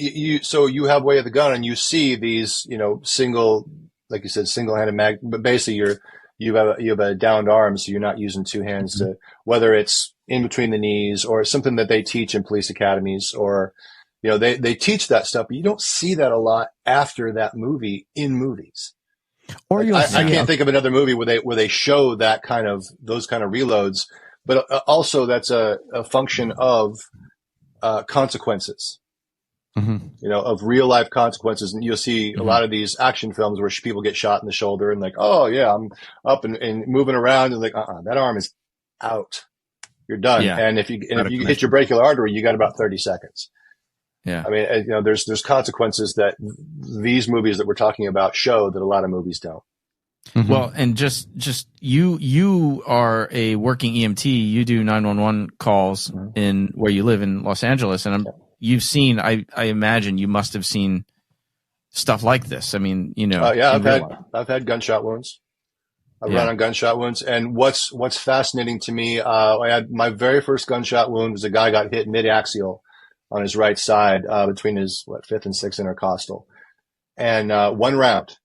So you have Way of the Gun, and you see these, single, like you said, single-handed mag. But basically, you have a downed arm, so you're not using two hands to, whether it's in between the knees or something that they teach in police academies, or they teach that stuff. But you don't see that a lot after that movie in movies. Or I can't think of another movie where they show those kind of reloads. But also, that's a function of consequences. Of real life consequences. And you'll see a lot of these action films where people get shot in the shoulder and like, oh yeah, I'm up and moving around, and like, that arm is out. You're done. Yeah. And if you hit your brachial artery, you got about 30 seconds. Yeah. I mean, there's consequences that these movies that we're talking about show that a lot of movies don't. Well, and just you are a working EMT. You do 911 calls in where you live in Los Angeles, and you've seen. I imagine you must have seen stuff like this. I mean, I've had gunshot wounds. I've run on gunshot wounds, and what's fascinating to me, I had my very first gunshot wound was a guy got hit mid-axial on his right side between his fifth and sixth intercostal. and one round.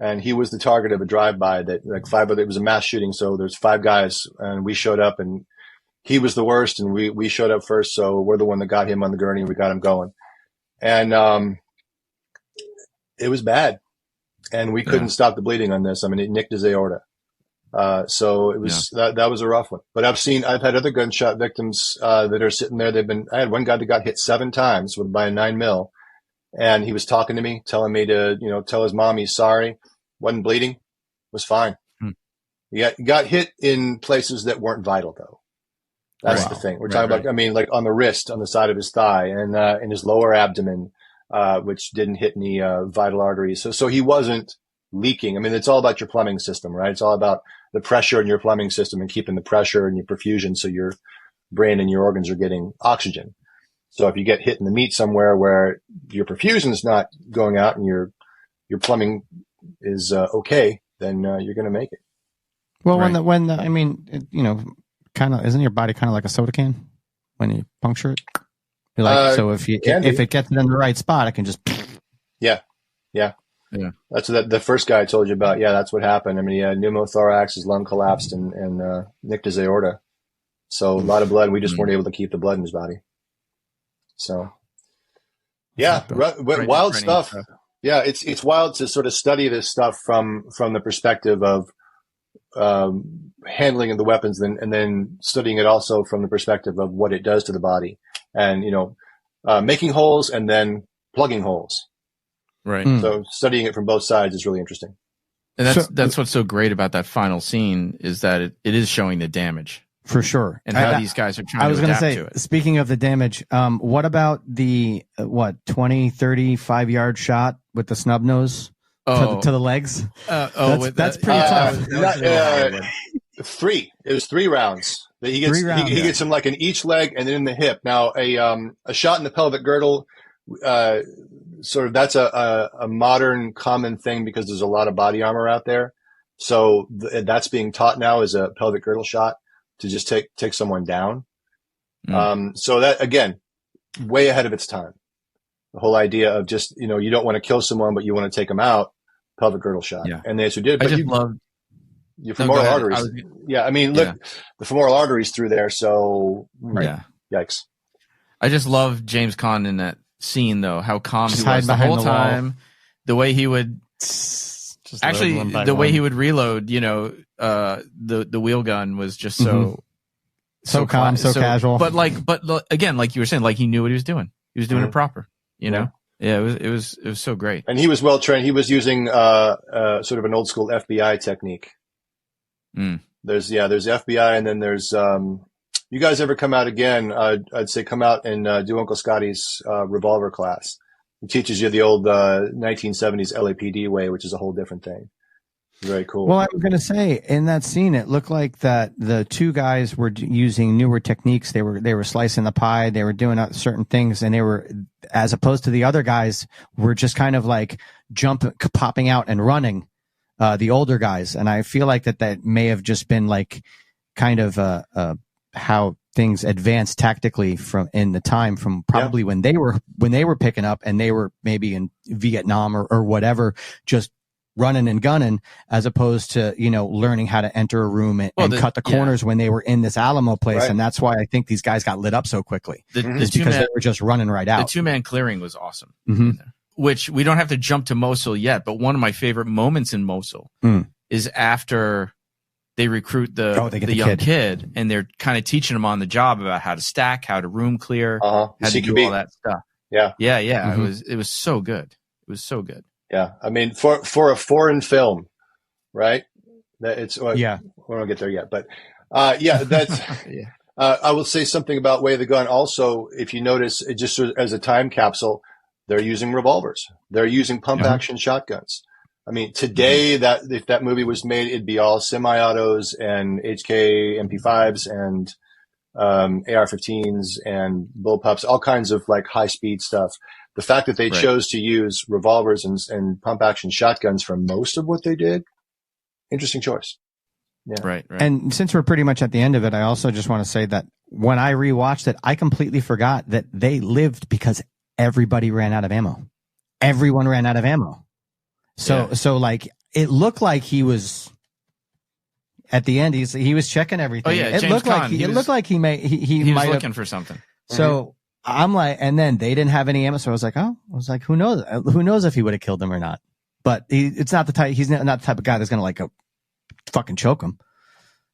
And he was the target of a drive-by that it was a mass shooting. So there's 5 guys and we showed up and he was the worst and we showed up first. So we're the one that got him on the gurney. We got him going. And, it was bad and we couldn't stop the bleeding on this. I mean, it nicked his aorta. So it was, that was a rough one, but I've had other gunshot victims, that are sitting there. I had one guy that got hit 7 times by a 9mm. And he was talking to me, telling me to, tell his mom he's sorry. Wasn't bleeding. Was fine. He got hit in places that weren't vital, though. That's the thing. We're talking about, I mean, like on the wrist, on the side of his thigh, and in his lower abdomen, which didn't hit any vital arteries. So he wasn't leaking. I mean, it's all about your plumbing system, right? It's all about the pressure in your plumbing system and keeping the pressure and your perfusion so your brain and your organs are getting oxygen. So if you get hit in the meat somewhere where your perfusion is not going out and your plumbing is okay, then you're going to make it. Well, I mean, kind of, isn't your body kind of like a soda can when you puncture it? You're like, so if it gets in the right spot, it can just. Yeah. That's the first guy I told you about. Yeah, that's what happened. I mean, he had pneumothorax, his lung collapsed and nicked his aorta. So a lot of blood. We just weren't able to keep the blood in his body. So, yeah, wild stuff. Yeah, it's wild to sort of study this stuff from the perspective of handling of the weapons, and then studying it also from the perspective of what it does to the body, and making holes and then plugging holes. Right. So studying it from both sides is really interesting. And that's what's so great about that final scene is that it is showing the damage. For sure. And how these guys are trying to adapt to it. Speaking of the damage, what about the 20, 30, 5-yard shot with the snub nose to the legs? That's pretty tough. Three. It was 3 rounds. He gets him like in each leg and then in the hip. Now a shot in the pelvic girdle, sort of that's a modern common thing because there's a lot of body armor out there. So that's being taught now as a pelvic girdle shot to just take someone down. So that, again, way ahead of its time. The whole idea of just, you don't want to kill someone, but you want to take them out, pelvic girdle shot. Yeah. And that's what did. But your femoral arteries. I mean, look, the femoral arteries through there. So, yikes. I just love James Caan in that scene, though, how calm he was the whole time. The way he would... the way he would reload, the wheel gun was just so calm, so casual. But again, like you were saying, like he knew what he was doing. He was doing it proper. Yeah, it was so great. And he was well trained. He was using sort of an old school FBI technique. There's FBI, and then there's you guys ever come out again? I'd say come out and do Uncle Scotty's revolver class. He teaches you the old 1970s LAPD way, which is a whole different thing. Very cool. Well, I was going to say, in that scene, it looked like that the 2 guys were using newer techniques. They were slicing the pie. They were doing certain things, and they were, as opposed to the other guys, were just kind of like popping out and running. The older guys, and I feel like that may have just been like kind of how things advanced tactically from probably when they were picking up and they were maybe in Vietnam or whatever, just running and gunning, as opposed to learning how to enter a room and cut the corners when they were in this Alamo place. Right. And that's why I think these guys got lit up so quickly. Is because they were just running right out. The 2-man clearing was awesome. Which we don't have to jump to MOSUL yet, but one of my favorite moments in MOSUL is after they recruit the young kid, and they're kind of teaching him on the job about how to stack, how to room clear, how to do all that stuff. Yeah. It was so good. It was so good. Yeah, I mean, for a foreign film, right? We won't get there yet, but that's. I will say something about Way of the Gun. Also, if you notice, it just as a time capsule, they're using revolvers. They're using pump action shotguns. I mean, today if that movie was made, it'd be all semi-autos and HK MP5s and AR-15s and bullpups, all kinds of like high-speed stuff. The fact that they chose to use revolvers and pump action shotguns for most of what they did, interesting choice. Yeah. Right. And since we're pretty much at the end of it, I also just want to say that when I rewatched it, I completely forgot that they lived because everybody ran out of ammo. everyone ran out of ammo. So like it looked like he was at the end. He was checking everything. Oh yeah, it James looked Caan, like he was was looking for something. So I'm like, and then they didn't have any ammo. So I was like, who knows? Who knows if he would have killed him or not? But it's not the type. He's not the type of guy that's gonna like fucking choke him.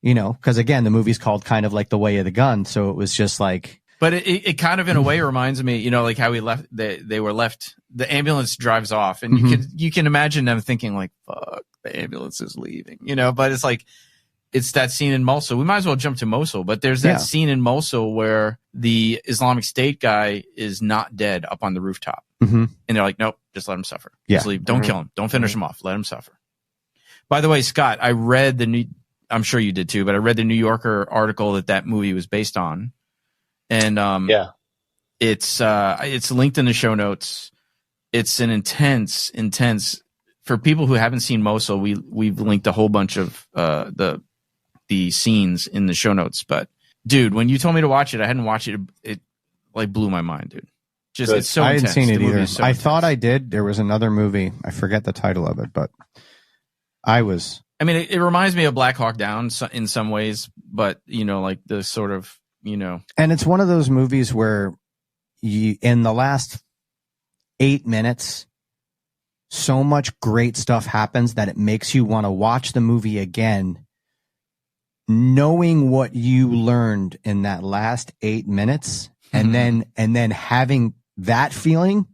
You know, because again, the movie's called kind of like The Way of the Gun, so it was just like. But it kind of in a way reminds me, you know, like how they were left. The ambulance drives off, and you can imagine them thinking like, "Fuck, the ambulance is leaving," you know. But it's like it's that scene in Mosul. We might as well jump to Mosul, but there's that scene in Mosul where the Islamic State guy is not dead up on the rooftop, and they're like, "Nope, just let him suffer. Just leave. Don't kill him. Don't finish him off. Let him suffer." By the way, Scott, I read I'm sure you did too, but I read the New Yorker article that movie was based on. And it's linked in the show notes. It's an intense for people who haven't seen Mosul. We've linked a whole bunch of the scenes in the show notes. But dude, when you told me to watch it, I hadn't watched it. It like blew my mind, dude. Just it's so I intense. hadn't seen it either. So I thought I did. There was another movie. I forget the title of it, but I mean, it reminds me of Black Hawk Down in some ways, but you know, like the sort of. You know, and it's one of those movies where in the last 8 minutes, so much great stuff happens that it makes you want to watch the movie again, knowing what you learned in that last 8 minutes, and then having that feeling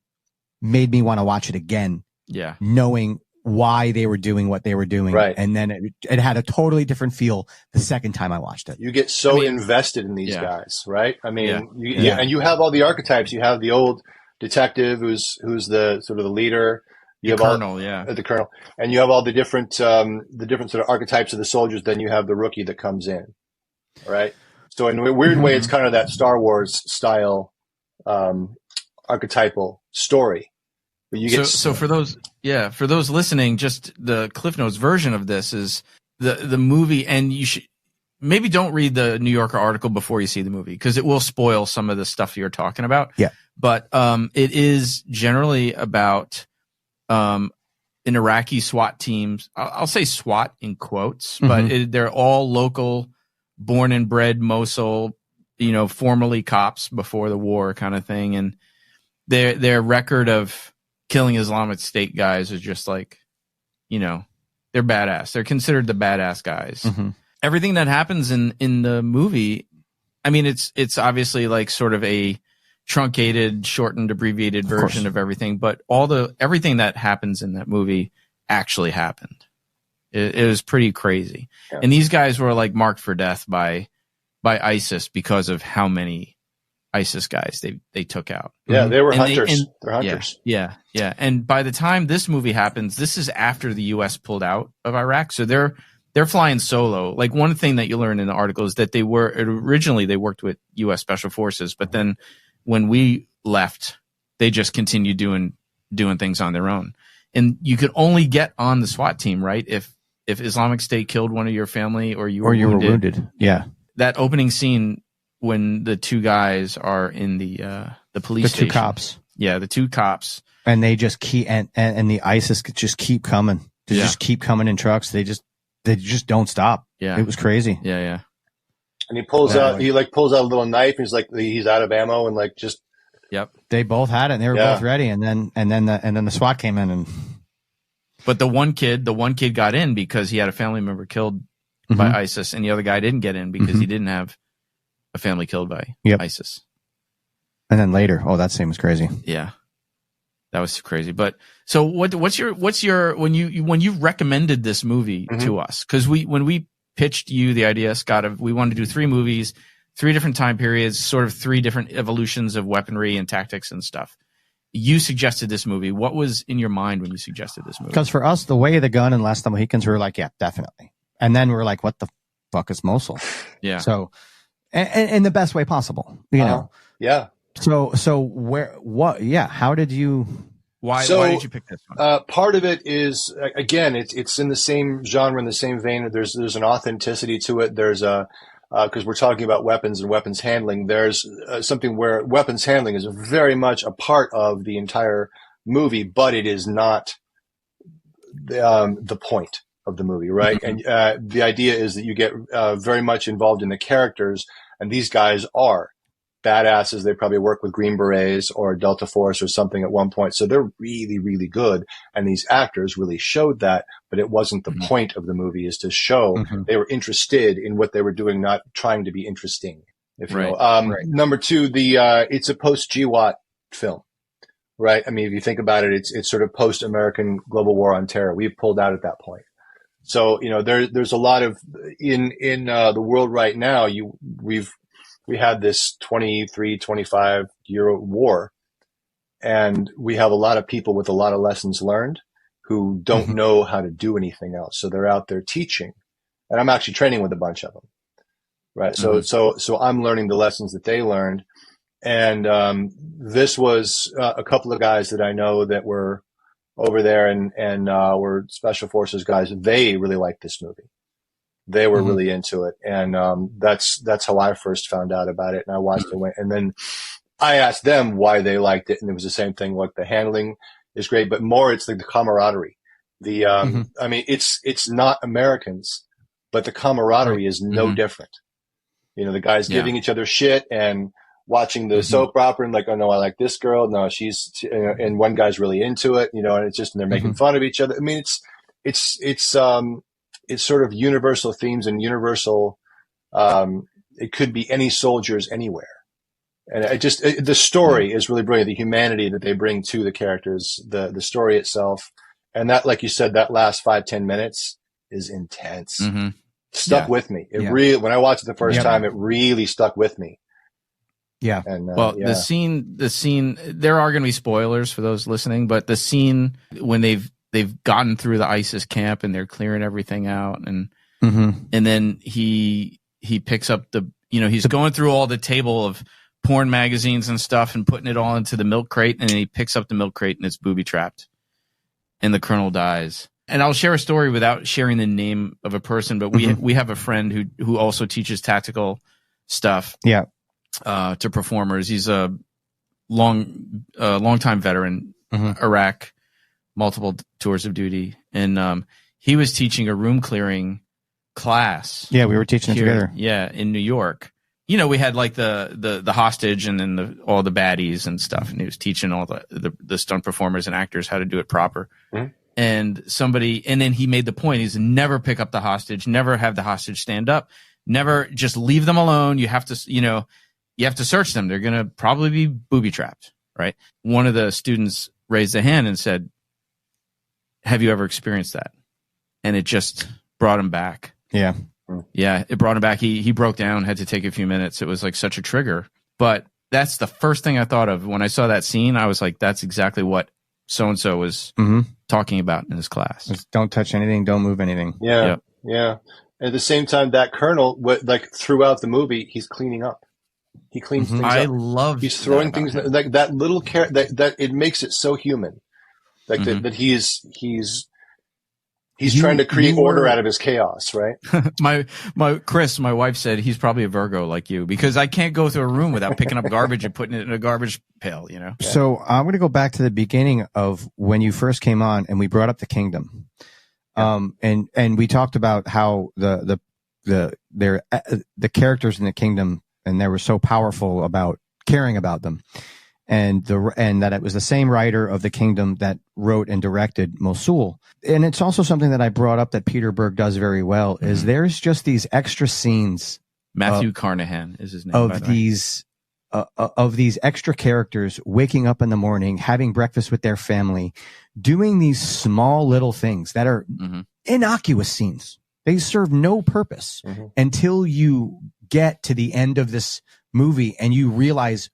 made me want to watch it again. Yeah, knowing why they were doing what they were doing. Right. And then it had a totally different feel the second time I watched it. You get so invested in these guys, right? I mean, and you have all the archetypes. You have the old detective who's the sort of the leader. You have the colonel, and you have all the different sort of archetypes of the soldiers. Then you have the rookie that comes in, right? So in a weird way, it's kind of that Star Wars style archetypal story. So for those listening, just the Cliff Notes version of this is the movie, and you should maybe don't read the New Yorker article before you see the movie because it will spoil some of the stuff you're talking about. Yeah. But it is generally about an Iraqi SWAT teams. I'll say SWAT in quotes, but they're all local, born and bred Mosul, you know, formerly cops before the war kind of thing, and their record of killing Islamic State guys is just like, you know, they're badass. They're considered the badass guys. Everything that happens in the movie, I mean, it's obviously like sort of a truncated, shortened, abbreviated version of everything, but everything that happens in that movie actually happened. It was pretty crazy. Yeah. And these guys were like marked for death by ISIS because of how many ISIS guys they took out. Yeah, they were hunters. They're hunters. Yeah. And by the time this movie happens, this is after the U.S. pulled out of Iraq, so they're flying solo. Like one thing that you learn in the article is that they worked with U.S. Special Forces, but then when we left, they just continued doing things on their own. And you could only get on the SWAT team, right, if Islamic State killed one of your family or you were wounded. Yeah, that opening scene. When the two guys are in the police station. The two cops. Yeah, the two cops. And they just keep and the ISIS just keep coming. They just keep coming in trucks. They just don't stop. Yeah. It was crazy. Yeah. And he pulls out a little knife and he's out of ammo and like just Yep. They both had it and they were both ready and then the SWAT came in But the one kid got in because he had a family member killed by ISIS, and the other guy didn't get in because he didn't have a family killed by ISIS. And then later, that scene was crazy. Yeah, that was crazy. But so what's your when you recommended this movie to us? Because when we pitched you the idea, Scott, of we wanted to do 3 movies, 3 different time periods, sort of 3 different evolutions of weaponry and tactics and stuff. You suggested this movie. What was in your mind when you suggested this movie? Because for us, The Way of the Gun and Last of the Mohicans, we were like, yeah, definitely. And then we were like, what the fuck is Mosul? Yeah. So. And in the best way possible, you know. Yeah. So how did you? Why did you pick this one? Part of it is again, it's in the same genre, in the same vein. There's an authenticity to it. There's because we're talking about weapons and weapons handling. There's something where weapons handling is very much a part of the entire movie, but it is not the point of the movie, right? Mm-hmm. And the idea is that you get very much involved in the characters, and these guys are badasses. They probably work with Green Berets or Delta Force or something at one point. So they're really, really good. And these actors really showed that, but it wasn't the point of the movie, is to show they were interested in what they were doing, not trying to be interesting, if you know. Number two, it's a post-GWAT film, right? I mean, if you think about it, it's sort of post-American global war on terror. We've pulled out at that point. So, there's a lot of, in the world right now, we had this 23, 25 year war, and we have a lot of people with a lot of lessons learned who don't know how to do anything else. So they're out there teaching, and I'm actually training with a bunch of them. Right. So I'm learning the lessons that they learned. And, this was a couple of guys that I know that were over there and were special forces guys. They really liked this movie. They were really into it. And, that's how I first found out about it. And I watched it, and then I asked them why they liked it. And it was the same thing. Like, the handling is great, but more it's the camaraderie. I mean, it's not Americans, but the camaraderie is no different. The guys giving each other shit and watching the soap opera and like, oh no, I like this girl. No, she's, and one guy's really into it, and it's just, and they're making fun of each other. I mean, it's sort of universal themes and universal, it could be any soldiers anywhere. And the story is really brilliant. The humanity that they bring to the characters, the story itself. And that, like you said, that last 5-10 minutes is intense. Stuck with me. It really, when I watched it the first time, it really stuck with me. Yeah. And, the scene, there are going to be spoilers for those listening, but the scene when they've gotten through the ISIS camp and they're clearing everything out, and then he picks up he's going through all the table of porn magazines and stuff and putting it all into the milk crate, and then he picks up the milk crate and it's booby trapped, and the colonel dies. And I'll share a story without sharing the name of a person, but we have a friend who also teaches tactical stuff. Yeah. To performers. He's a long-time veteran, Iraq, multiple tours of duty. And, he was teaching a room clearing class. Yeah. We were teaching it together. Yeah. In New York. We had like the hostage and then all the baddies and stuff. And he was teaching all the stunt performers and actors how to do it proper. And then he made the point, he's never pick up the hostage, never have the hostage stand up, never just leave them alone. You have to, you have to search them. They're going to probably be booby trapped, right? One of the students raised a hand and said, have you ever experienced that? And it just brought him back. Yeah. Yeah, it brought him back. He broke down, had to take a few minutes. It was like such a trigger. But that's the first thing I thought of when I saw that scene. I was like, that's exactly what so-and-so was talking about in his class. Just don't touch anything. Don't move anything. Yeah. Yep. Yeah. At the same time, that colonel, like throughout the movie, he's cleaning up. He cleans things up. I love. He's throwing things like that little that it makes it so human, like that he's trying to create order out of his chaos, right? my wife said he's probably a Virgo like you, because I can't go through a room without picking up garbage and putting it in a garbage pail. So I'm going to go back to the beginning of when you first came on, and we brought up the kingdom, and we talked about how the characters in the kingdom, and they were so powerful about caring about them, and that it was the same writer of the kingdom that wrote and directed MOSUL. And it's also something that I brought up that Peter Berg does very well, is there's just these extra scenes. Matthew Carnahan is his name. Of these extra characters waking up in the morning, having breakfast with their family, doing these small little things that are innocuous scenes. They serve no purpose until you get to the end of this movie and you realize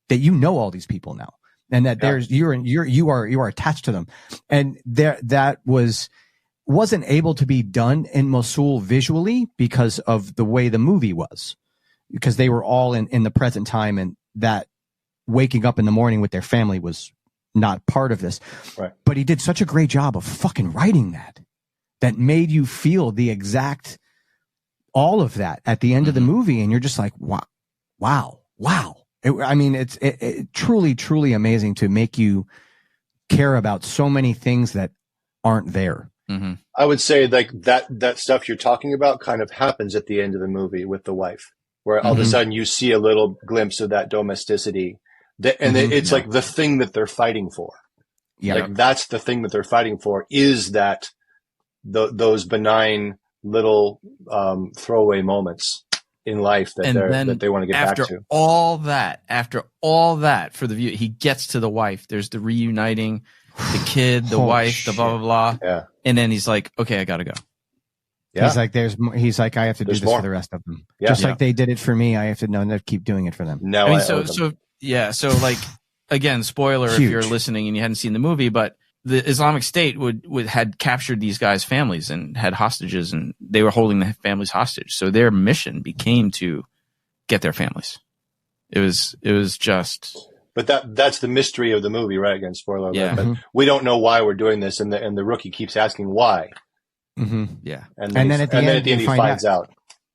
that you know all these people now, and that you are attached to them. And that wasn't able to be done in MOSUL visually because of the way the movie was, because they were all in the present time, and that waking up in the morning with their family was not part of this. Right. But he did such a great job of fucking writing that made you feel the exact, all of that at the end of the movie. And you're just like, wow. It's truly, truly amazing to make you care about so many things that aren't there. Mm-hmm. I would say like that stuff you're talking about kind of happens at the end of the movie with the wife, where all of a sudden you see a little glimpse of that domesticity, it's like the thing that they're fighting for. Yeah, like that's the thing that they're fighting for, is that those benign little throwaway moments in life that they want to get back to. After all that, for the view, he gets to the wife. There's the reuniting, the kid, the wife, the blah blah blah. Yeah. And then he's like, "Okay, I gotta go." Yeah. He's like, I have to do this for the rest of them. Yeah. Just like they did it for me, I have to keep doing it for them. No, so like, again, spoiler if you're listening and you hadn't seen the movie, but the Islamic State had captured these guys' families and had hostages, and they were holding the families hostage. So their mission became to get their families. It was just. But that's the mystery of the movie, right? Again, spoiler alert. Yeah. But we don't know why we're doing this, and the rookie keeps asking why. Mm-hmm. Yeah. And then at the end he finds out.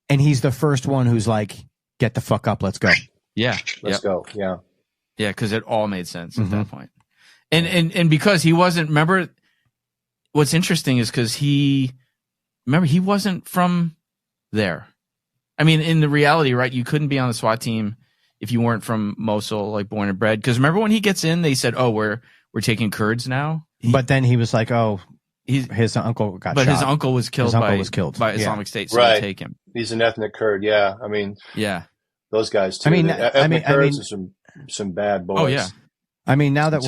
And he's the first one who's like, "Get the fuck up, let's go." Yeah. Let's go. Yeah. Yeah, because it all made sense at that point. And because he wasn't, remember, what's interesting is because he wasn't from there. I mean, in the reality, right, you couldn't be on the SWAT team if you weren't from Mosul, like born and bred. Because remember when he gets in, they said, "Oh, we're taking Kurds now." But then he was like, "Oh, his uncle got shot." But his uncle was killed by Islamic State, so they take him. He's an ethnic Kurd. Yeah, I mean, those guys too. Kurds are some bad boys. Oh yeah. I mean, now that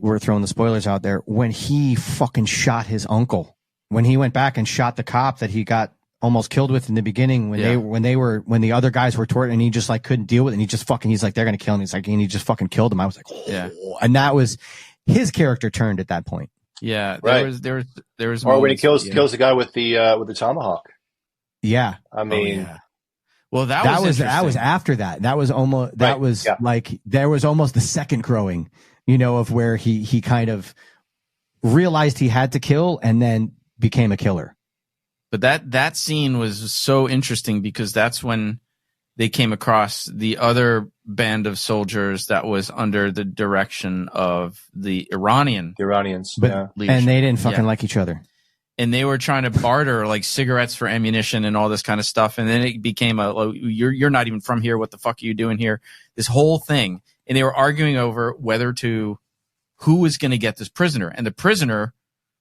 we're throwing the spoilers out there, when he fucking shot his uncle, when he went back and shot the cop that he got almost killed with in the beginning, when the other guys were tortured and he just like couldn't deal with it, and he's like, "They're gonna kill him." He's like, and he just fucking killed him. I was like, "Oh." And that was his character turned at that point. Yeah, there was or when he kills the guy with the tomahawk. Yeah, I mean. Well, that was after that. That was almost like there was almost the second growing, of where he kind of realized he had to kill and then became a killer. But that scene was so interesting because that's when they came across the other band of soldiers that was under the direction of the Iranians. And they didn't fucking like each other. And they were trying to barter like cigarettes for ammunition and all this kind of stuff. And then it became you're not even from here. What the fuck are you doing here? This whole thing. And they were arguing over who was going to get this prisoner. And the prisoner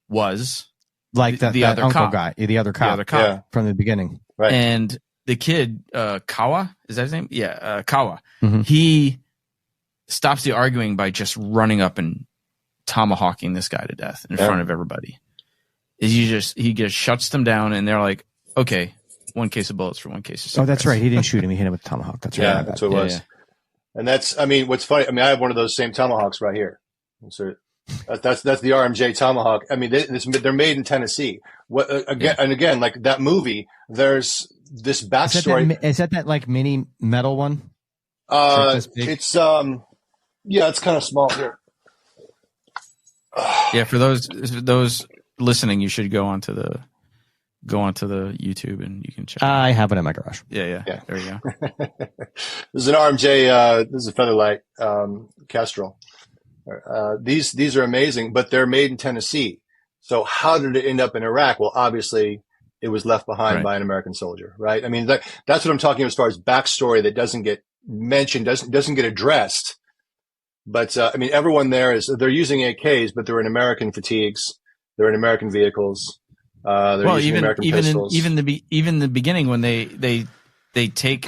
was like the other uncle cop. Guy, the other cop from the beginning. Right. And the kid, Kawa, is that his name? Yeah. Kawa. Mm-hmm. He stops the arguing by just running up and tomahawking this guy to death in front of everybody. He just shuts them down, and they're like, "Okay, one case of bullets for one case of cigarettes." Oh, that's right. He didn't shoot him. He hit him with a tomahawk. That's right. Yeah, that's what it was. Yeah. And that's, I mean, what's funny. I mean, I have one of those same tomahawks right here. So that's the RMJ tomahawk. I mean, they're made in Tennessee. Again, like that movie. There's this backstory. Is that like mini metal one? It's it's kind of small here. Yeah, for those listening, you should go onto the YouTube and you can check. I have it in my garage. Yeah. There you go. This is an RMJ. This is a Featherlight Kestrel. These are amazing, but they're made in Tennessee. So how did it end up in Iraq? Well, obviously, it was left behind by an American soldier, right? I mean, that's what I'm talking about as far as backstory that doesn't get mentioned, doesn't get addressed. But I mean, everyone there they're using AKs, but they're in American fatigues. They're in American vehicles. They're using American pistols. Even the beginning when they take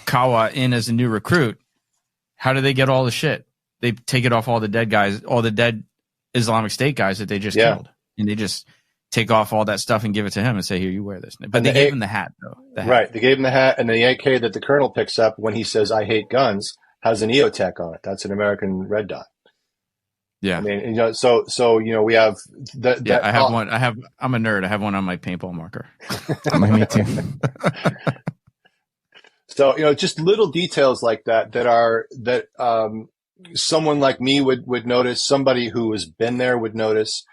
Kawa in as a new recruit, how do they get all the shit? They take it off all the dead guys, all the dead Islamic State guys that they just killed, and they just take off all that stuff and give it to him and say, "Here, you wear this." But they gave him the hat, though. Right, they gave him the hat, and the AK that the colonel picks up when he says, "I hate guns," has an EOTech on it. That's an American red dot. Yeah. I mean, so we have that. I have one. I'm a nerd. I have one on my paintball marker. Me too. So, just little details like that someone like me would notice, somebody who has been there would notice,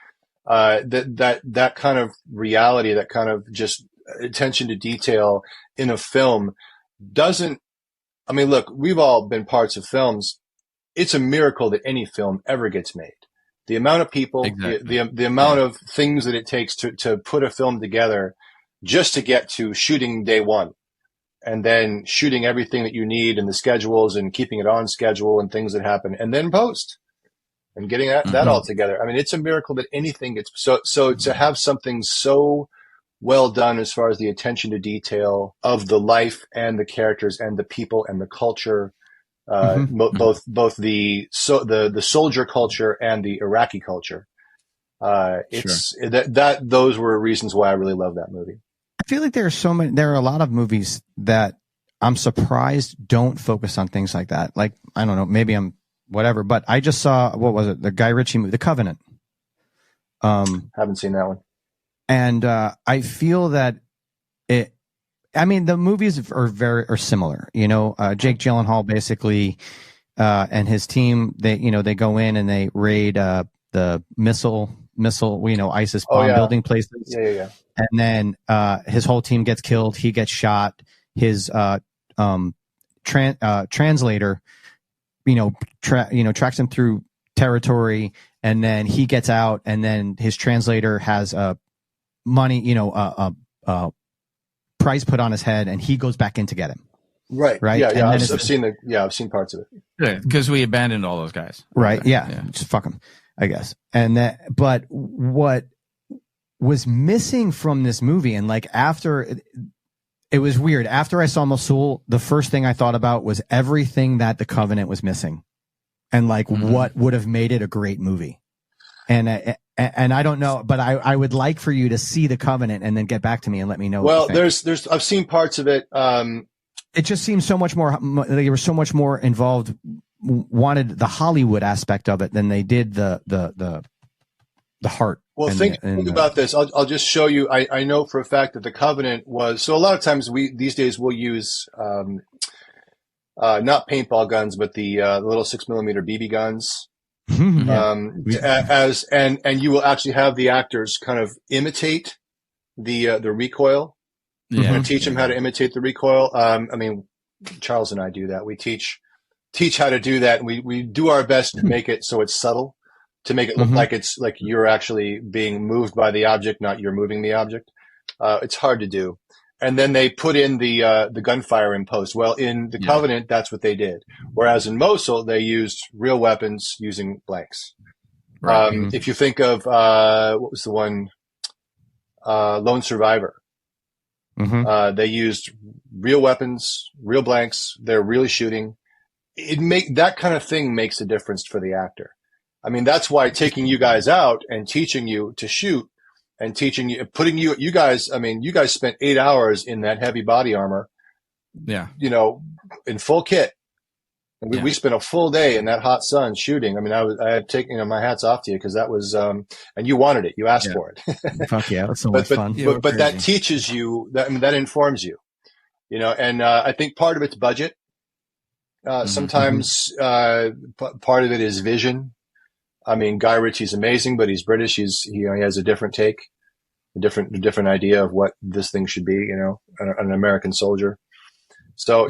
that kind of reality, that kind of just attention to detail in a film doesn't, I mean, look, we've all been parts of films. it's a miracle that any film ever gets made. The amount of people, exactly. the amount of things that it takes to put a film together just to get to shooting day one, and then shooting everything that you need and the schedules and keeping it on schedule and things that happen, and then post and getting that all together. I mean, it's a miracle that anything gets so to have something so well done as far as the attention to detail of the life and the characters and the people and the culture, both the soldier culture and the Iraqi culture. Those were reasons why I really love that movie. I feel like there are a lot of movies that I'm surprised don't focus on things like that. Like, I don't know, maybe I'm whatever, but I just saw, what was it? The Guy Ritchie movie, The Covenant. Haven't seen that one. And I feel that the movies are similar. Jake Gyllenhaal basically and his team, they go in and they raid the missile, ISIS bomb building places. Yeah. And then his whole team gets killed. He gets shot. His translator, tracks him through territory, and then he gets out, and then his translator has money, price put on his head, and he goes back in to get him. Right. Yeah. I've seen parts of it. Yeah, because we abandoned all those guys. Right. Yeah. Just fuck them, I guess. But what was missing from this movie, and like after it was weird. After I saw MOSUL, the first thing I thought about was everything that The Covenant was missing, and like what would have made it a great movie. And I don't know, but I would like for you to see The Covenant and then get back to me and let me know. Well, I've seen parts of it. It just seems so much more. They were so much more involved. Wanted the Hollywood aspect of it than they did the heart. Well, think about this. I'll just show you. I know for a fact that The Covenant was. So a lot of times these days we'll use not paintball guns, but the little 6mm BB guns. And you will actually have the actors kind of imitate the recoil. Yeah. And teach them how to imitate the recoil. Charles and I do that. We teach how to do that, and we do our best to make it so it's subtle, to make it look like it's like you're actually being moved by the object, not you're moving the object. It's hard to do. And then they put in the gunfire in post. Well, in The Covenant, that's what they did. Whereas in MOSUL, they used real weapons using blanks. Right. If you think of what was the one, Lone Survivor. They used real weapons, real blanks. They're really shooting. That kind of thing makes a difference for the actor. I mean, that's why taking you guys out and teaching you to shoot and teaching you, putting you guys spent 8 hours in that heavy body armor. Yeah. In full kit. And we spent a full day in that hot sun shooting. I mean, I had taken, my hat's off to you because that was, and you wanted it. You asked for it. Fuck yeah. That's so much fun. But that teaches you, that informs you, and I think part of it's budget. Sometimes part of it is vision. I mean, Guy Ritchie's amazing, but he's British. He has a different take, a different idea of what this thing should be, an American soldier. So,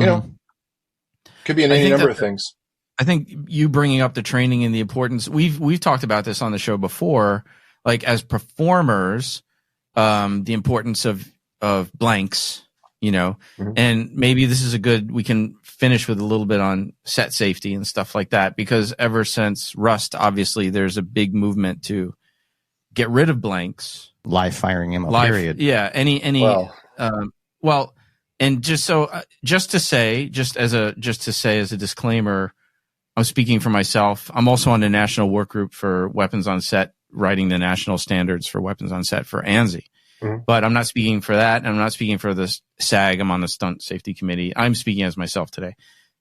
could be any number of things. I think you bringing up the training and the importance, we've talked about this on the show before, like as performers, the importance of blanks, and maybe this is we can finish with a little bit on set safety and stuff like that, because ever since Rust, obviously there's a big movement to get rid of blanks. Live firing ammo, period. Yeah. And just to say as a disclaimer, I'm speaking for myself. I'm also on the National Work Group for Weapons on Set, writing the national standards for weapons on set for ANSI. But I'm not speaking for that. And I'm not speaking for the SAG. I'm on the Stunt Safety Committee. I'm speaking as myself today,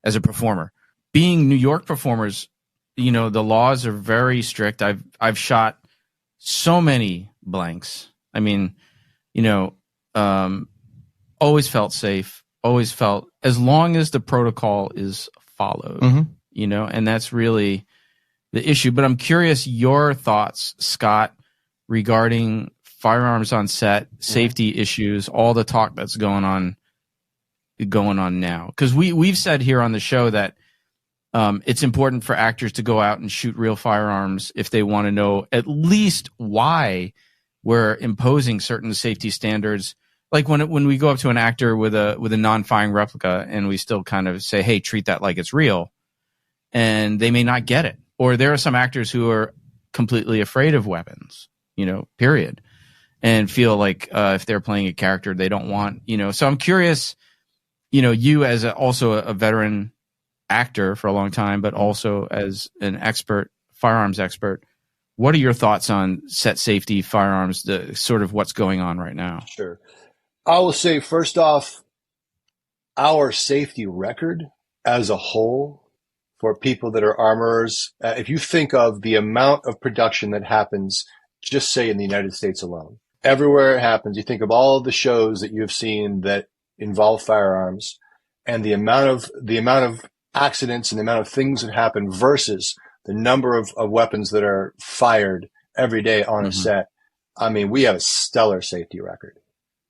as a performer. Being New York performers, the laws are very strict. I've shot so many blanks. I mean, always felt safe, always felt as long as the protocol is followed, and that's really the issue. But I'm curious your thoughts, Scott, regarding firearms on set, safety issues, all the talk that's going on now. Because we've said here on the show that It's important for actors to go out and shoot real firearms if they want to know at least why we're imposing certain safety standards. Like when we go up to an actor with a non-firing replica and we still kind of say, hey, treat that like it's real, and they may not get it. Or there are some actors who are completely afraid of weapons, period, and feel like if they're playing a character they don't want, So I'm curious, you as also a veteran actor for a long time, but also as an expert, firearms expert, what are your thoughts on set safety, firearms, the sort of what's going on right now? Sure. I will say, first off, our safety record as a whole for people that are armorers, if you think of the amount of production that happens, just say in the United States alone, everywhere it happens, you think of all of the shows that you've seen that involve firearms, and the amount of accidents and the amount of things that happen versus the number of weapons that are fired every day on a set. I mean, we have a stellar safety record.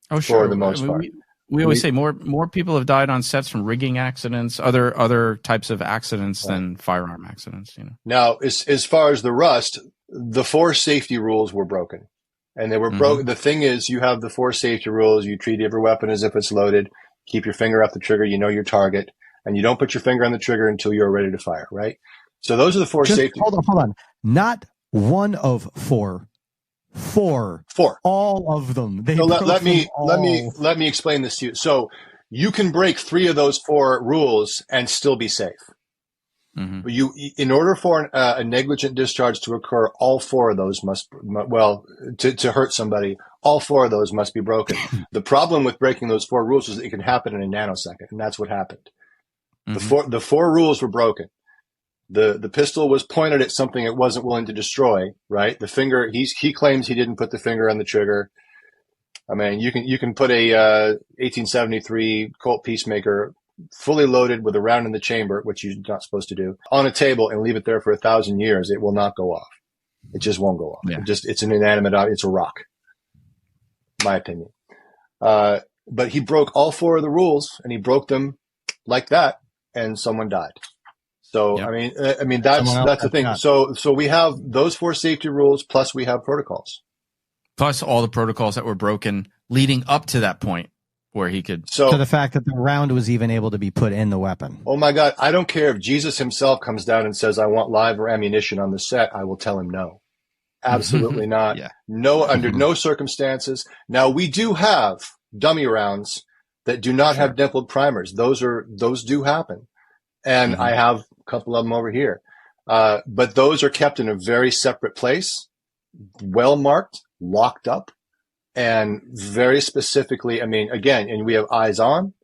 Oh, sure. For the most part. We always say more people have died on sets from rigging accidents, other types of accidents than firearm accidents. Now, as far as the rust, the 4 safety rules were broken, and they were broken. The thing is, you have the 4 safety rules. You treat every weapon as if it's loaded. Keep your finger off the trigger. You know your target, and you don't put your finger on the trigger until you're ready to fire. Right. So those are the 4 safety. Hold on. Not one of 4. 4. All of them. So let me explain this to you. So you can break 3 of those 4 rules and still be safe. But in order for a negligent discharge to occur, all 4 of those to hurt somebody, all 4 of those must be broken. The problem with breaking those 4 rules is that it can happen in a nanosecond, and that's what happened. The 4 rules were broken. The pistol was pointed at something it wasn't willing to destroy, right? The finger, he claims he didn't put the finger on the trigger. I mean, you can put a 1873 Colt Peacemaker fully loaded with a round in the chamber, which you're not supposed to do, on a table and leave it there for 1,000 years. It will not go off. It just won't go off. Yeah. It's an inanimate object. It's a rock, my opinion. But he broke all 4 of the rules, and he broke them like that, and someone died. So, yep. I mean, that's the thing. So we have those 4 safety rules, plus we have protocols. Plus all the protocols that were broken leading up to that point where he could. So the fact that the round was even able to be put in the weapon. Oh my God. I don't care if Jesus himself comes down and says, I want live ammunition on the set. I will tell him no. Absolutely not. Yeah. No, under no circumstances. Now we do have dummy rounds that do not have dimpled primers. Those do happen. And I have a couple of them over here. But those are kept in a very separate place, well marked, locked up, and very specifically, again, and we have eyes on,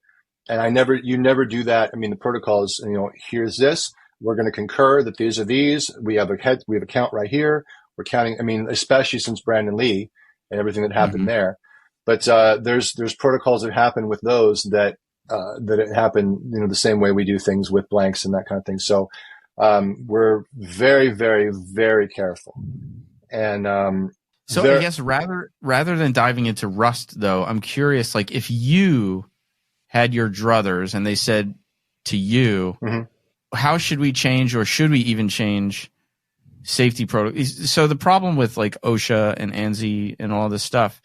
and you never do that. The protocol is, here's this. We're going to concur that these are these. We have a count right here. We're counting, especially since Brandon Lee and everything that happened there. But, there's protocols that happen with those that it happened, the same way we do things with blanks and that kind of thing. So, we're very, very, very careful. And, I guess rather than diving into rust though, I'm curious, like if you had your druthers and they said to you, how should we change, or should we even change safety protocols? So the problem with like OSHA and ANSI and all this stuff,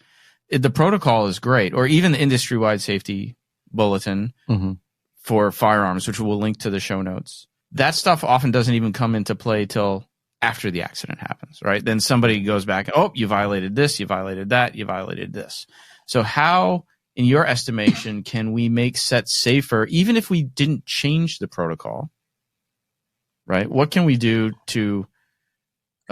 the protocol is great, or even the industry-wide safety bulletin for firearms, which we'll link to the show notes. That stuff often doesn't even come into play till after the accident happens, right? Then somebody goes back, oh, you violated this, you violated that, you violated this. So how, in your estimation, can we make sets safer, even if we didn't change the protocol, right? What can we do to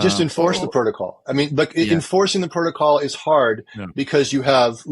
just enforce the protocol? Enforcing the protocol is hard because you have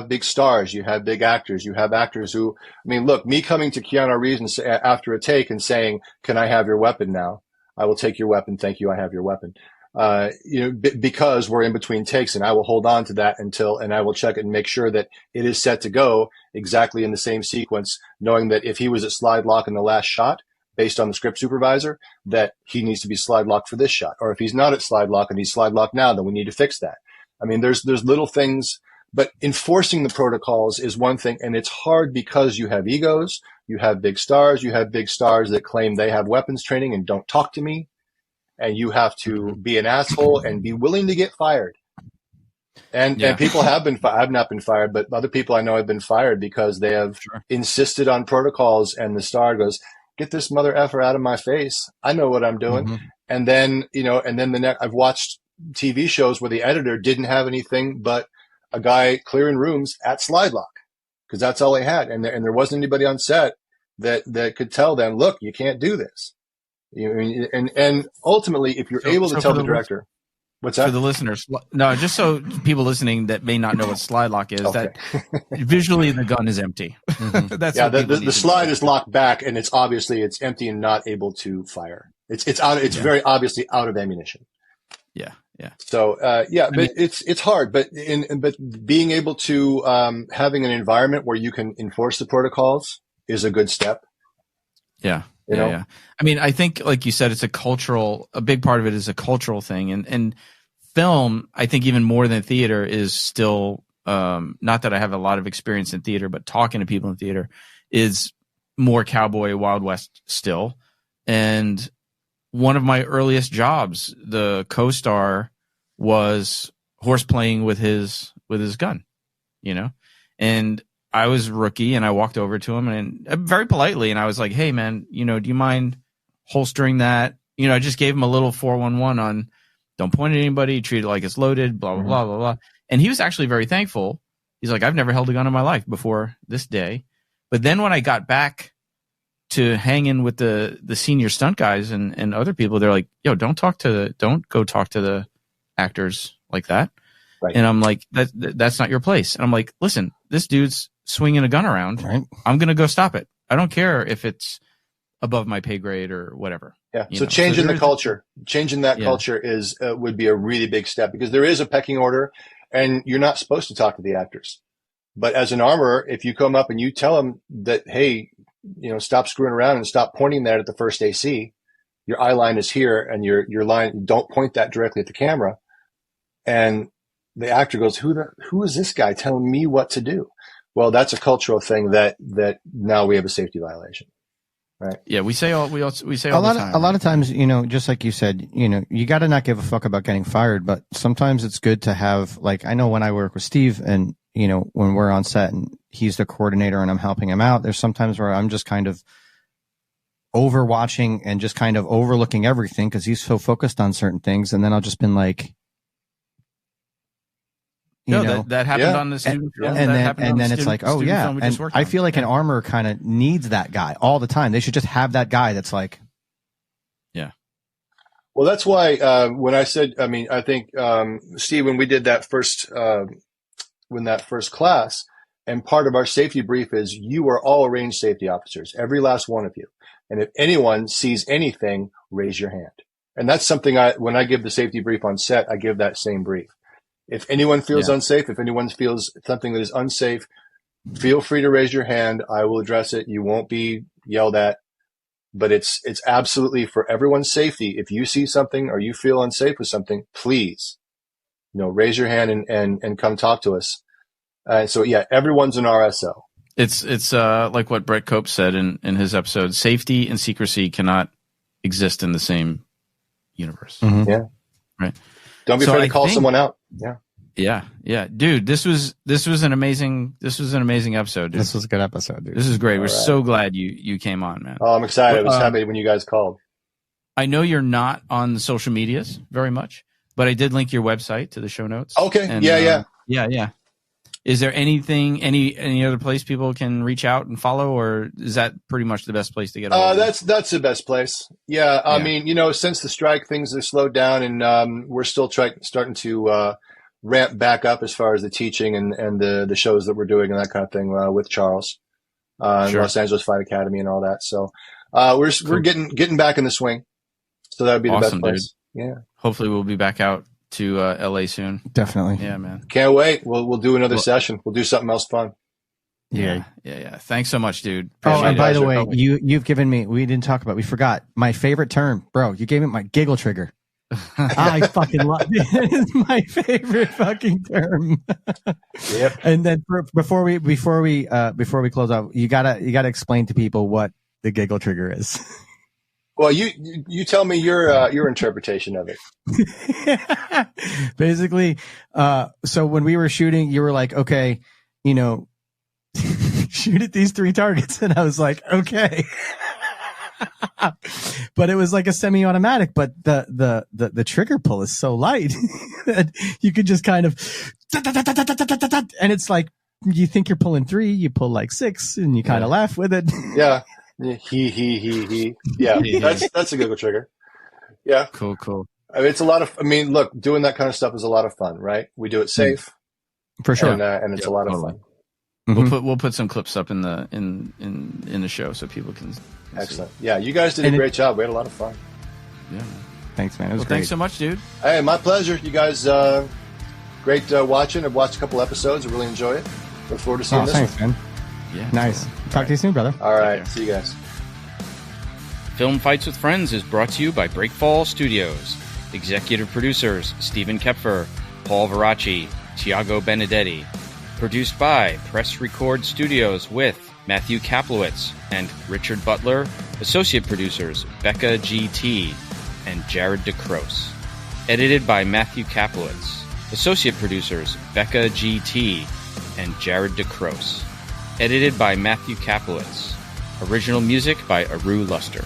big stars, you have big actors, you have actors who, me coming to Keanu Reeves after a take and saying, can I have your weapon now? I will take your weapon. Thank you. I have your weapon. Because we're in between takes, and I will hold on to that and I will check it and make sure that it is set to go exactly in the same sequence, knowing that if he was at slide lock in the last shot, based on the script supervisor, that he needs to be slide locked for this shot. Or if he's not at slide lock and he's slide locked now, then we need to fix that. There's little things But enforcing the protocols is one thing, and it's hard because you have egos, you have big stars that claim they have weapons training and don't talk to me, and you have to be an asshole and be willing to get fired. And people have been I've not been fired, but other people I know have been fired because they have insisted on protocols, and the star goes, "Get this mother effer out of my face. I know what I'm doing." And then, I've watched TV shows where the editor didn't have anything but a guy clearing rooms at slide lock, because that's all he had. And there wasn't anybody on set that could tell them, look, you can't do this. And ultimately, if you're able to tell the director, what's that? For the listeners, no, just so people listening that may not know what slide lock is, that visually the gun is empty. That's the slide is locked back, and it's empty and not able to fire. It's out. It's very obviously out of ammunition. Yeah. So, but it's hard, but being able to, having an environment where you can enforce the protocols is a good step. Yeah. Yeah. I mean, I think, like you said, a big part of it is a cultural thing, and film, I think even more than theater is still, not that I have a lot of experience in theater, but talking to people in theater is more cowboy Wild West still. And one of my earliest jobs, the co-star was horseplaying with his gun, and I was rookie, and I walked over to him and very politely, and I was like, "Hey man, do you mind holstering that?" I just gave him a little 411 on don't point at anybody, treat it like it's loaded, blah, blah, blah, blah, blah. And he was actually very thankful. He's like, "I've never held a gun in my life before this day." But then when I got back to hang in with the senior stunt guys and other people, they're like, "Yo, don't go talk to the actors like that." Right. And I'm like, that's not your place. And I'm like, listen, this dude's swinging a gun around. Right. I'm going to go stop it. I don't care if it's above my pay grade or whatever. Yeah. So changing that culture would be a really big step, because there is a pecking order, and you're not supposed to talk to the actors. But as an armorer, if you come up and you tell them that, hey, stop screwing around and stop pointing that at the first AC, your eye line is here, and your line, don't point that directly at the camera. And the actor goes, who is this guy telling me what to do? Well, that's a cultural thing that now we have a safety violation, right? Yeah, we say all the time. A lot of times, just like you said, you got to not give a fuck about getting fired, but sometimes it's good to have, like, I know when I work with Steve, and when we're on set and he's the coordinator and I'm helping him out, there's sometimes where I'm just kind of overwatching and just kind of overlooking everything because he's so focused on certain things, and then I'll just been like, that happened on the student film. And then it's like, oh yeah. And I feel like an armor kind of needs that guy all the time. They should just have that guy that's like, yeah. Well, that's why when I said, I think Steve, when we did that first class, and part of our safety brief is you are all range safety officers, every last one of you. And if anyone sees anything, raise your hand. And that's something when I give the safety brief on set, I give that same brief. If anyone feels unsafe, if anyone feels something that is unsafe, feel free to raise your hand. I will address it. You won't be yelled at, but it's absolutely for everyone's safety. If you see something or you feel unsafe with something, please, raise your hand and come talk to us. So yeah, everyone's an RSO. It's like what Brett Cope said in his episode, safety and secrecy cannot exist in the same universe. Mm-hmm. Yeah. Right. Don't be afraid to call someone out. Yeah. Dude, this was an amazing episode, dude. This was a good episode, dude. This is great. We're so glad you came on, man. Oh, I'm excited. I was happy when you guys called. I know you're not on the social medias very much, but I did link your website to the show notes. Okay. And, yeah. Is there anything, any other place people can reach out and follow, or is that pretty much the best place to get? That's the best place. Yeah. I mean, since the strike, things have slowed down, and we're still starting to ramp back up as far as the teaching and the shows that we're doing and that kind of thing with Charles, Los Angeles Fight Academy and all that. So we're getting back in the swing. So that would be the best place. Dude. Yeah. Hopefully we'll be back out to LA soon. Definitely. Yeah, man. Can't wait. We'll do another session. We'll do something else fun. Yeah. Thanks so much, dude. And by the way, you've given me, we didn't talk about, we forgot my favorite term, bro. You gave me my giggle trigger. I fucking love it. It's my favorite fucking term. Yep. And then before we close out, you gotta explain to people what the giggle trigger is. Well, you tell me your interpretation of it. Basically, so when we were shooting, you were like, okay, shoot at these 3 targets, and I was like, okay. But it was like a semi-automatic, but the trigger pull is so light that you could just kind of, and it's like, you think you're pulling 3, you pull like 6, and you kind of laugh with it. Yeah. He. Yeah. That's a giggle trigger. Yeah. Cool. I mean, it's a lot of, look, doing that kind of stuff is a lot of fun, right? We do it safe. For sure. And it's a lot of fun. Mm-hmm. We'll put some clips up in the show so people can Excellent. see. Yeah, you guys did a great job. We had a lot of fun. Yeah. Thanks, man. It was great. Thanks so much, dude. Hey, my pleasure. You guys, great watching. I've watched a couple episodes. I really enjoy it. Look forward to seeing this thanks, one. man. Yeah. Nice. Talk to you soon, brother. All right. See you guys. Film Fights with Friends is brought to you by Breakfall Studios. Executive producers Stephen Kepfer, Paul Veracci, Tiago Benedetti. Produced by Press Record Studios with Matthew Kaplowitz and Richard Butler. Associate producers Becca G.T. and Jared DeCroce. Edited by Matthew Kaplowitz. Associate producers Becca G.T. and Jared DeCroce. Edited by Matthew Kaplowitz. Original music by Aru Luster.